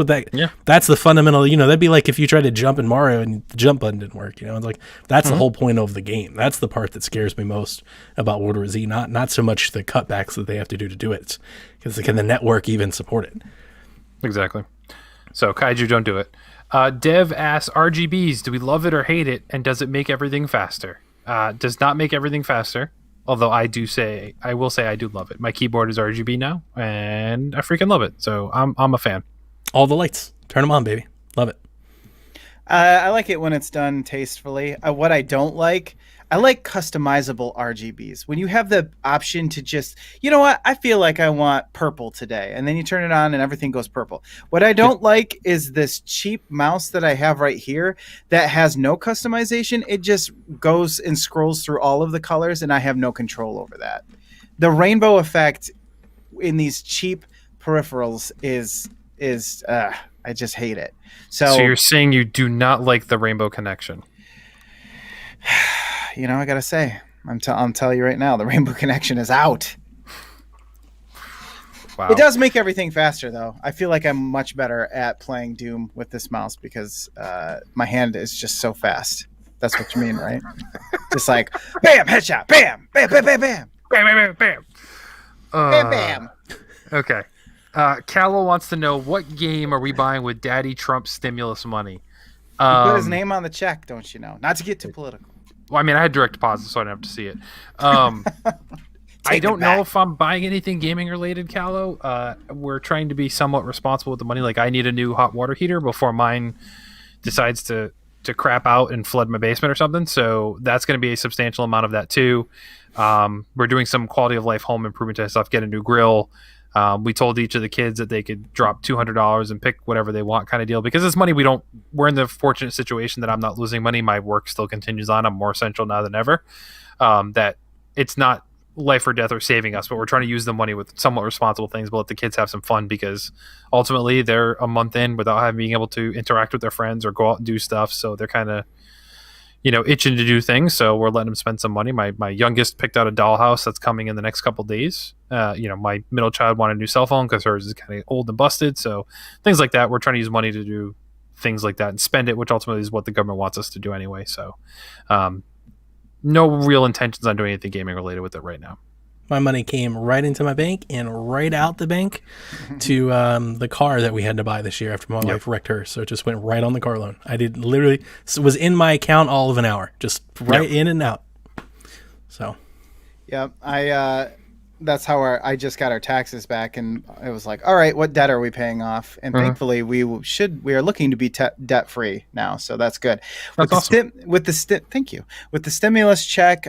that's the fundamental, that'd be like if you tried to jump in Mario and the jump button didn't work. It's like, that's the whole point of the game. That's the part that scares me most about World War Z. Not so much the cutbacks that they have to do it. Because can the network even support it? Exactly. So Kaiju, don't do it. Dev asks, RGBs, do we love it or hate it? And does it make everything faster? Does not make everything faster. Although I will say I do love it. My keyboard is RGB now, and I freaking love it. So I'm a fan. All the lights, turn them on, baby. Love it. I like it when it's done tastefully. What I don't like, I like customizable RGBs. When you have the option to just, you know what, I feel like I want purple today. And then you turn it on and everything goes purple. What I don't like is this cheap mouse that I have right here that has no customization. It just goes and scrolls through all of the colors and I have no control over that. The rainbow effect in these cheap peripherals is I just hate it. So you're saying you do not like the rainbow connection? I gotta say, I'm telling you right now, the Rainbow Connection is out. Wow. It does make everything faster, though. I feel like I'm much better at playing Doom with this mouse because my hand is just so fast. That's what you mean, right? Just like, bam, headshot, bam, bam, bam, bam, bam, bam, bam, bam, bam, bam. Okay. Callow wants to know, what game are we buying with Daddy Trump's stimulus money? He put his name on the check, don't you know? Not to get too political. Well, I mean, I had direct deposit, so I didn't have to see it. I don't know if I'm buying anything gaming related, Callow. We're trying to be somewhat responsible with the money. Like, I need a new hot water heater before mine decides to crap out and flood my basement or something. So that's going to be a substantial amount of that too. We're doing some quality of life home improvement type stuff, get a new grill. We told each of the kids that they could drop $200 and pick whatever they want, kind of deal. Because it's money we're in the fortunate situation that I'm not losing money. My work still continues on. I'm more essential now than ever. That it's not life or death or saving us, but we're trying to use the money with somewhat responsible things, but let the kids have some fun, because ultimately they're a month in without being able to interact with their friends or go out and do stuff. So they're kind of, itching to do things. So we're letting them spend some money. My youngest picked out a dollhouse that's coming in the next couple days. My middle child wanted a new cell phone because hers is kind of old and busted. So things like that. We're trying to use money to do things like that and spend it, which ultimately is what the government wants us to do anyway. So no real intentions on doing anything gaming related with it right now. My money came right into my bank and right out the bank to the car that we had to buy this year after my wife wrecked her. So it just went right on the car loan. I did literally, so it was in my account all of an hour, just right in and out. So. Yeah, that's how I just got our taxes back, and it was like, all right, what debt are we paying off? And thankfully we are looking to be debt free now. So that's good. That's awesome. Thank you. With the stimulus check,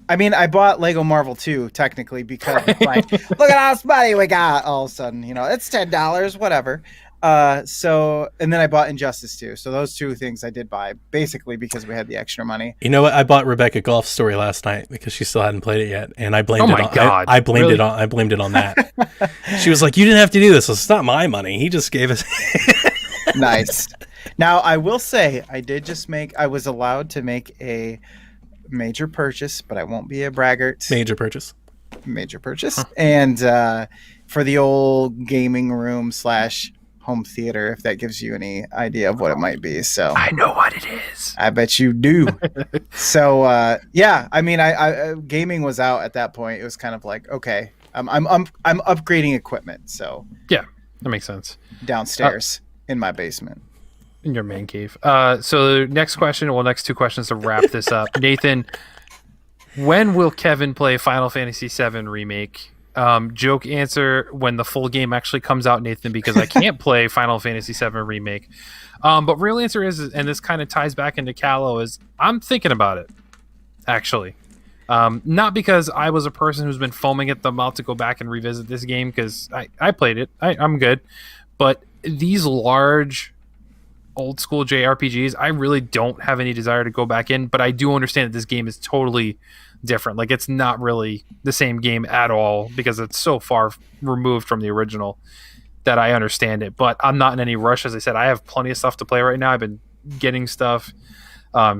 I mean, I bought Lego Marvel 2 technically because it's like, look at how much money we got all of a sudden, it's $10, whatever. So and then I bought Injustice 2. So those two things I did buy basically because we had the extra money. You know what? I bought Rebecca Golf's Story last night because she still hadn't played it yet, and I blamed Oh it my on. God. I blamed Really? it on. I blamed it on that. She was like, "You didn't have to do this. It's not my money. He just gave us." Nice. Now I will say I was allowed to make a major purchase, but I won't be a braggart. Major purchase. And for the old gaming room / home theater, if that gives you any idea of what it might be. So I know what it is. I bet you do. So yeah, I mean, I gaming was out at that point. It was kind of like, okay, I'm upgrading equipment. So Yeah, that makes sense. downstairs in my basement. In your man cave. So next two questions to wrap this up. Nathan, when will Kevin play Final Fantasy VII Remake? Joke answer, when the full game actually comes out, Nathan, because I can't play Final Fantasy VII Remake. But real answer is, and this kind of ties back into Callow, is I'm thinking about it, actually. Not because I was a person who's been foaming at the mouth to go back and revisit this game, because I played it. I'm good. But these large old school JRPGs, I really don't have any desire to go back in, but I do understand that this game is totally different. Like, it's not really the same game at all because it's so far removed from the original that I understand it. But I'm not in any rush. As I said, I have plenty of stuff to play right now. I've been getting stuff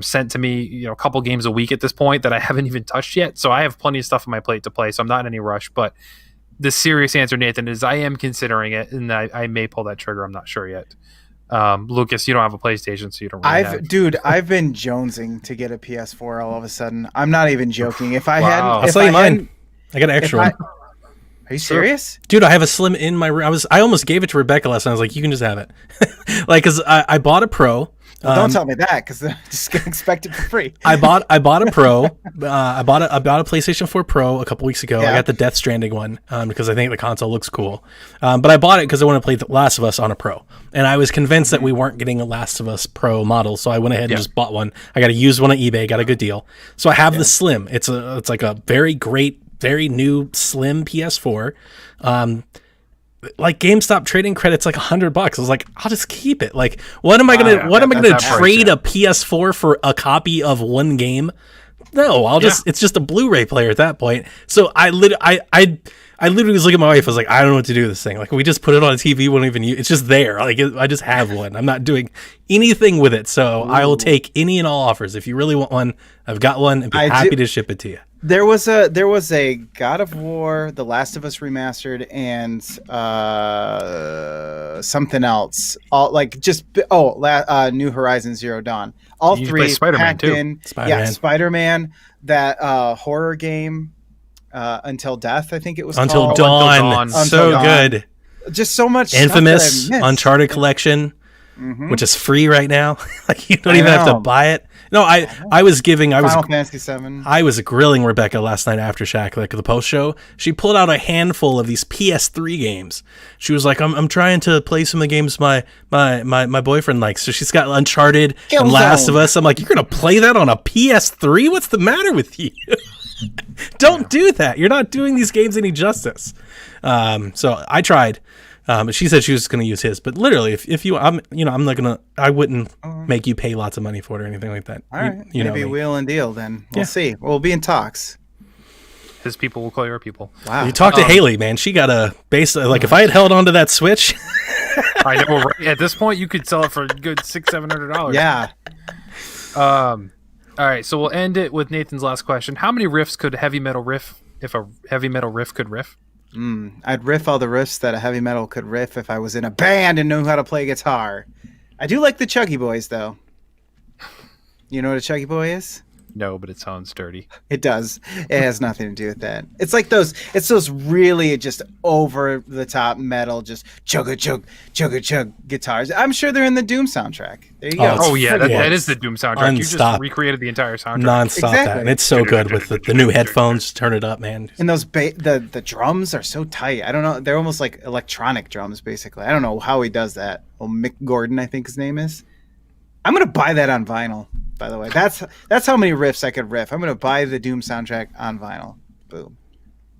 sent to me, a couple games a week at this point that I haven't even touched yet. So I have plenty of stuff on my plate to play. So I'm not in any rush. But the serious answer, Nathan, is I am considering it, and I may pull that trigger. I'm not sure yet. Lucas, you don't have a PlayStation, so you don't really have. I've been jonesing to get a PS4 all of a sudden. I'm not even joking. If I Wow. hadn't, I'll if sell I you mine. hadn't, I got an extra one. are you serious? Dude, I have a Slim in my room. I almost gave it to Rebecca last night. I was like, you can just have it. Like, because I bought a Pro. Well, don't tell me that, because I'm just gonna expect it for free. I bought a Pro. I bought a PlayStation 4 Pro a couple weeks ago. I Yeah. got the Death Stranding one because I think the console looks cool. But I bought it because I want to play The Last of Us on a Pro, and I was convinced that we weren't getting a Last of Us Pro model, so I went ahead and just bought one. I got a used one on eBay, got a good deal. So I have the Slim. It's like a very great, very new Slim PS4. Like GameStop trading credits like $100. I was like, I'll just keep it. Like, what am I gonna trade a PS4 for a copy of one game? No, it's just a Blu-ray player at that point. So I literally was looking at my wife. I was like, I don't know what to do with this thing. Like, we just put it on a TV. We don't even use. It's just there. Like, I just have one. I'm not doing anything with it. So I will take any and all offers. If you really want one, I've got one, and be happy to ship it to you. There was a God of War, The Last of Us remastered, and something else. All like New Horizon Zero Dawn. All You three play Spider-Man, packed too. in. Spider-Man. Yeah, Spider-Man. That horror game, Until Death, I think it was Until called. Dawn. Until So Dawn. good. Just so much Infamous stuff that I missed. Uncharted collection, which is free right now. Like, you don't I even have to know. buy it. No, I was Final Fantasy VII. I was grilling Rebecca last night after Shaq, like the post show. She pulled out a handful of these PS3 games. She was like, I'm trying to play some of the games my boyfriend likes. So she's got Uncharted and Last of Us. I'm like, you're gonna play that on a PS3? What's the matter with you? Don't do that. You're not doing these games any justice. So I tried. But she said she was going to use his. But literally, if you, I'm not going to, I wouldn't make you pay lots of money for it or anything like that. All right, you know maybe me. wheel and deal then. We'll see. We'll be in talks. His people will call your people. Wow. You talk to Haley, man. She got a base. Like, if I had held onto that Switch, I know. Right? At this point, you could sell it for a good $600-700. Yeah. All right. So we'll end it with Nathan's last question. How many riffs could a heavy metal riff, if a heavy metal riff could riff? I'd riff all the riffs that a heavy metal could riff if I was in a band and knew how to play guitar. I do like the Chuggy Boys, though. You know what a Chuggy Boy is? No, but it sounds dirty. It does. It has nothing to do with that. It's like those really just over the top metal, just chugga chug guitars. I'm sure they're in the Doom soundtrack. There you go. Oh yeah, that is the Doom soundtrack. You Unstop. just recreated the entire soundtrack. nonstop that, Exactly. and it's so good with the new headphones. Turn it up, man. And those the drums are so tight. I don't know. They're almost like electronic drums, basically. I don't know how he does that. Well, Mick Gordon, I think his name is. I'm gonna buy that on vinyl. By the way, that's how many riffs I could riff. I'm gonna buy the Doom soundtrack on vinyl. Boom.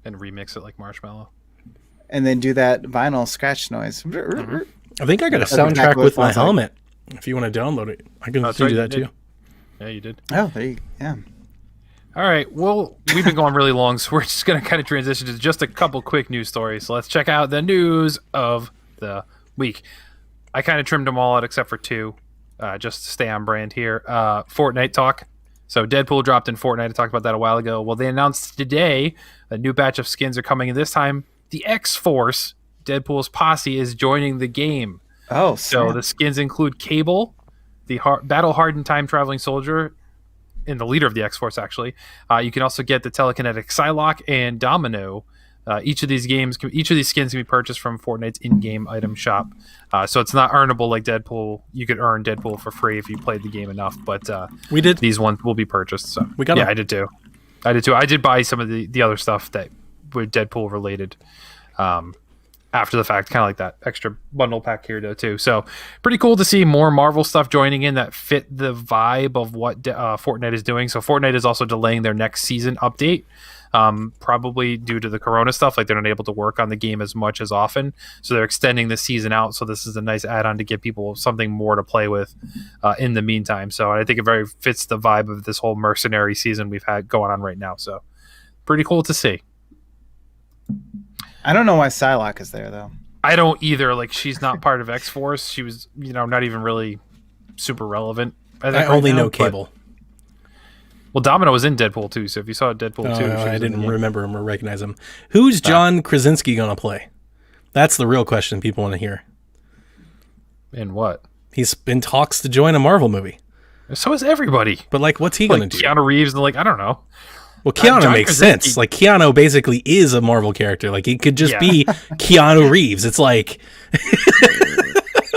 And remix it like Marshmallow. And then do that vinyl scratch noise. I think I got a That's soundtrack exactly with what it my sounds like. helmet. If you want to download it, I can That's send right, you you that did. too. Yeah, you did. Oh, there you yeah. All right. Well, we've been going really long, so we're just going to kind of transition to just a couple quick news stories. So let's check out the news of the week. I kind of trimmed them all out except for two, just to stay on brand here. Fortnite talk. So Deadpool dropped in Fortnite. I talked about that a while ago. Well, they announced today a new batch of skins are coming, and this time the X-Force, Deadpool's posse, is joining the game. Oh, So the skins include Cable, the battle-hardened time-traveling soldier, and the leader of the X-Force, actually. You can also get the telekinetic Psylocke and Domino. Each of these skins can be purchased from Fortnite's in-game item shop. So it's not earnable like Deadpool. You could earn Deadpool for free if you played the game enough, but We did. these ones will be purchased. So We got yeah, them. I did too. I did buy some of the other stuff that were Deadpool related. After the fact, kind of like that extra bundle pack here though too. So pretty cool to see more Marvel stuff joining in that fit the vibe of what Fortnite is doing. So Fortnite is also delaying their next season update, probably due to the Corona stuff. Like they're not able to work on the game as much as often, so they're extending the season out. So this is a nice add-on to give people something more to play with in the meantime. So I think it very fits the vibe of this whole mercenary season we've had going on right now. So pretty cool to see. I don't know why Psylocke is there though. I don't either. Like, she's not part of X-Force. She was, not even really super relevant. I only know Cable. Well, Domino was in Deadpool too, so if you saw Deadpool 2... I didn't remember him or recognize him. Who's John Krasinski going to play? That's the real question people want to hear. In what? He's in talks to join a Marvel movie. So is everybody. But, what's he going to do? Keanu Reeves, and I don't know. Well, Keanu John makes Krasinski. sense. Keanu basically is a Marvel character. He could just be Keanu Reeves. It's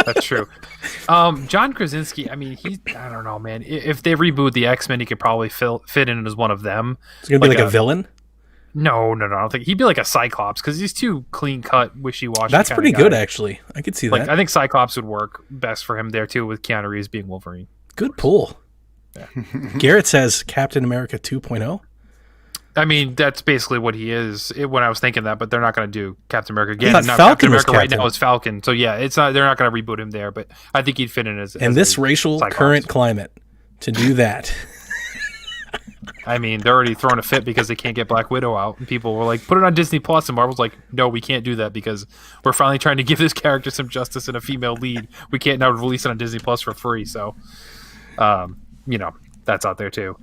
That's true. John Krasinski, I don't know, man. If they reboot the X-Men, he could probably fit in as one of them. It's going to be a villain? No. I don't think he'd be like a Cyclops because he's too clean-cut, wishy-washy. That's pretty good, actually. I could see that. I think Cyclops would work best for him there, too, with Keanu Reeves being Wolverine. Good pull. Yeah. Garrett says Captain America 2.0. That's basically what he is. When I was thinking that, but they're not going to do Captain America again. Falcon Captain America was right now is Falcon. So yeah, it's not. They're not going to reboot him there. But I think he'd fit in as. In this racial Cyclops. Current climate, to do that. They're already throwing a fit because they can't get Black Widow out, and people were like, "Put it on Disney Plus," and Marvel's like, "No, we can't do that because we're finally trying to give this character some justice and a female lead. We can't now release it on Disney Plus for free." So, that's out there too.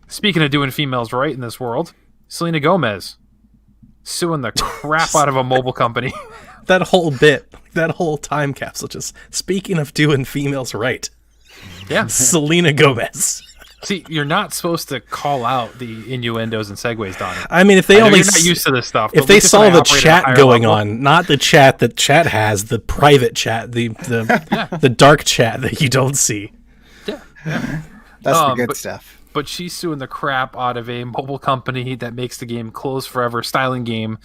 Speaking of doing females right in this world. Selena Gomez suing the crap out of a mobile company. That whole bit, that whole time capsule, just speaking of doing females right. Yeah. Selena Gomez. See, you're not supposed to call out the innuendos and segues, Donnie. If they only... You're not used to this stuff. If they saw the chat going on, not the chat that chat has, the private chat, the dark chat that you don't see. Yeah. That's the good stuff. But she's suing the crap out of a mobile company that makes the game Close Forever styling game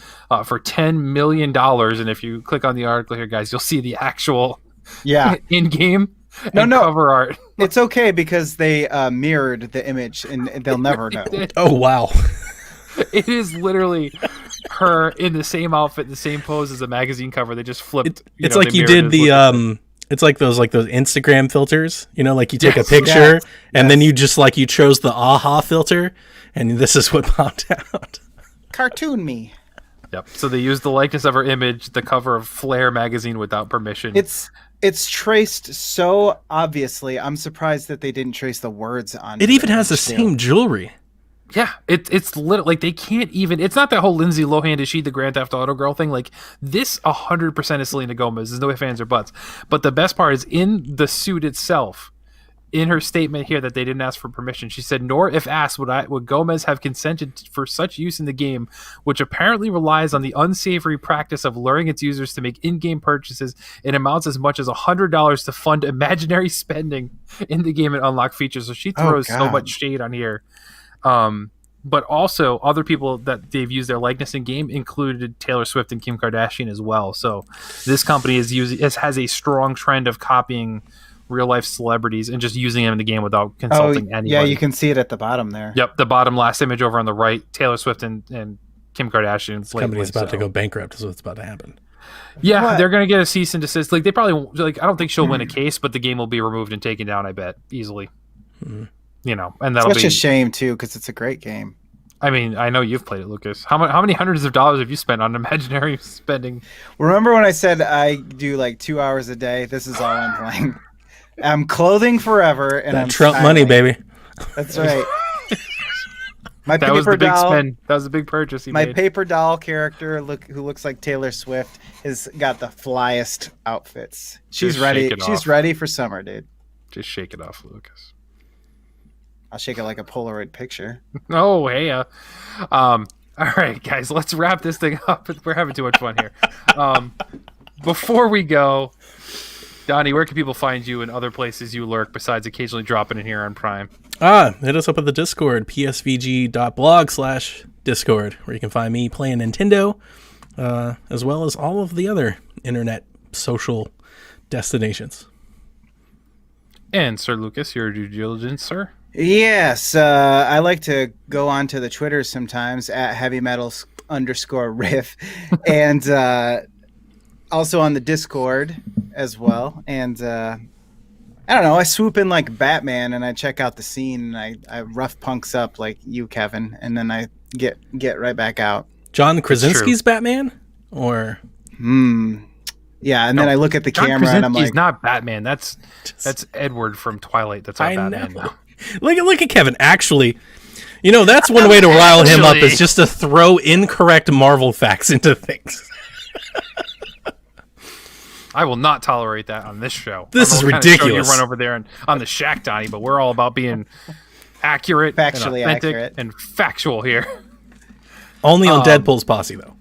for $10 million. And if you click on the article here, guys, you'll see the actual in-game cover art. It's okay because they mirrored the image and they'll never know. Oh, wow. It is literally her in the same outfit, the same pose as a magazine cover. They just flipped. It's like you did the... It's like those Instagram filters, you take a picture and then you just you chose the AHA filter and this is what popped out. Cartoon me. Yep. So they used the likeness of her image, the cover of Flair magazine without permission. It's traced so obviously. I'm surprised that they didn't trace the words on it. It even has the same jewelry. Yeah, it's literally they can't even. It's not that whole Lindsay Lohan is she the Grand Theft Auto girl thing. This 100% is Selena Gomez. There's no ifs, ands, or buts. But the best part is in the suit itself. In her statement here that they didn't ask for permission, she said, "Nor if asked would Gomez have consented for such use in the game, which apparently relies on the unsavory practice of luring its users to make in-game purchases in amounts as much as $100 to fund imaginary spending in the game and unlock features." So she throws so much shade on here. But also other people that they've used their likeness in game included Taylor Swift and Kim Kardashian as well. So this company has a strong trend of copying real life celebrities and just using them in the game without consulting anybody. Yeah, you can see it at the bottom there. Yep, the bottom last image over on the right, Taylor Swift and Kim Kardashian. This company's about to go bankrupt is what's about to happen. Yeah, What? they're gonna get a cease and desist. Like they probably won't, like I don't think she'll win a case, but the game will be removed and taken down. I bet easily. Hmm. You know, and that'll Such be a shame too, because it's a great game. I mean, I know you've played it, Lucas. How many hundreds of dollars have you spent on imaginary spending? Remember when I said I do like 2 hours a day? This is all I'm playing. I'm clothing forever, and That I'm Trump styling. money, baby. That's right. My That was paper the big doll. spend. That was the big purchase he My made. paper doll character, who looks like Taylor Swift, has got the flyest outfits. She's Just ready. shake it She's off. ready for summer, dude. Just shake it off, Lucas. I'll shake it like a Polaroid picture. Oh, hey. All right, guys, let's wrap this thing up. We're having too much fun here. Before we go, Donnie, where can people find you and other places you lurk besides occasionally dropping in here on Prime? Hit us up at the Discord, psvg.blog/Discord, where you can find me playing Nintendo, as well as all of the other internet social destinations. And Sir Lucas, your due diligence, sir. Yes, I like to go on to the Twitter sometimes at heavymetals_riff, and also on the Discord as well. And I don't know, I swoop in like Batman and I check out the scene and I rough punks up like you, Kevin, and then I get right back out. John Krasinski's Batman? Or Yeah, and then I look at the John camera and I'm Krasinski's like, not Batman. That's Edward from Twilight. That's not Batman. know. Look at Kevin. Actually, that's one way to rile him up, is just to throw incorrect Marvel facts into things. I will not tolerate that on this show. This is I'm kinda showing ridiculous. You run over there and on the shack, Donnie, but we're all about being accurate, Factually and authentic, accurate. and factual here. Only on Deadpool's posse, though.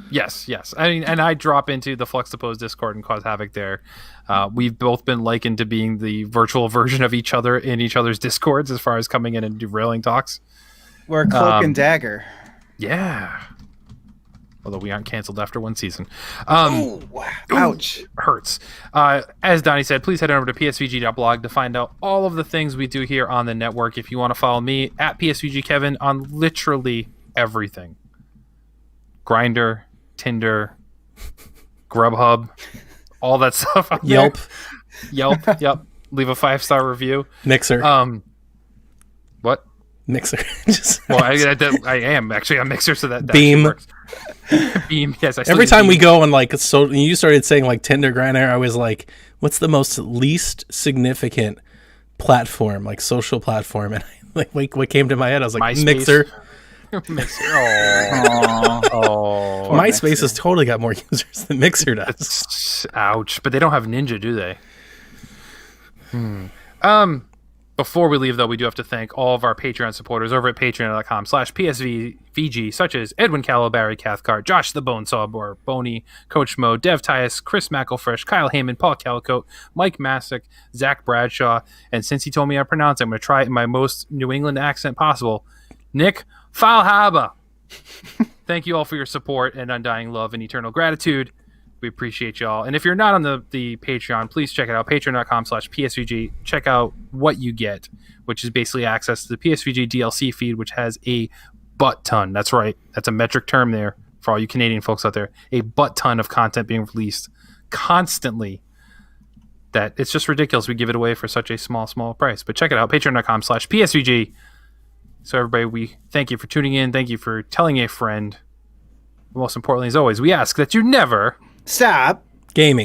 Yes. I mean, and I drop into the Flux Oppose Discord and cause havoc there. We've both been likened to being the virtual version of each other in each other's Discords as far as coming in and derailing talks. we're cloak and dagger. Yeah. Although we aren't canceled after one season. Ouch. Hurts. As Donnie said, please head over to psvg.blog to find out all of the things we do here on the network. If you want to follow me at PSVGKevin on literally everything. Grindr, Tinder, Grubhub, all that stuff. Out there. Yelp. Yep. Leave a 5-star review. Mixer. What? Mixer. Well, I am actually on Mixer, so that Beam. works. Beam. Yes. I still Every use time we Beam. go on, like, so you started saying like Tinder, Grindr, I was like, what's the most least significant platform, like social platform? And what came to my head, I was like, MySpace. Mixer. Mixer. Aw. MySpace has totally got more users than Mixer does. Ouch. But they don't have Ninja, do they? Before we leave, though, we do have to thank all of our Patreon supporters over at patreon.com/PSVG, such as Edwin Callow, Barry Cathcart, Josh the Bonesaw, Boney, Coach Mo, Dev Tyus, Chris McElfresh, Kyle Heyman, Paul Calicote, Mike Masick, Zach Bradshaw, and since he told me how to pronounce it, I'm going to try it in my most New England accent possible, Nick Falhaba. Thank you all for your support and undying love and eternal gratitude. We appreciate y'all. And if you're not on the Patreon, please check it out. Patreon.com/PSVG. Check out what you get, which is basically access to the PSVG DLC feed, which has a butt ton. That's right. That's a metric term there for all you Canadian folks out there. A butt ton of content being released constantly. That it's just ridiculous. We give it away for such a small price. But check it out. Patreon.com/PSVG. So everybody, we thank you for tuning in. Thank you for telling a friend. Most importantly, as always, we ask that you never Stop. Gaming.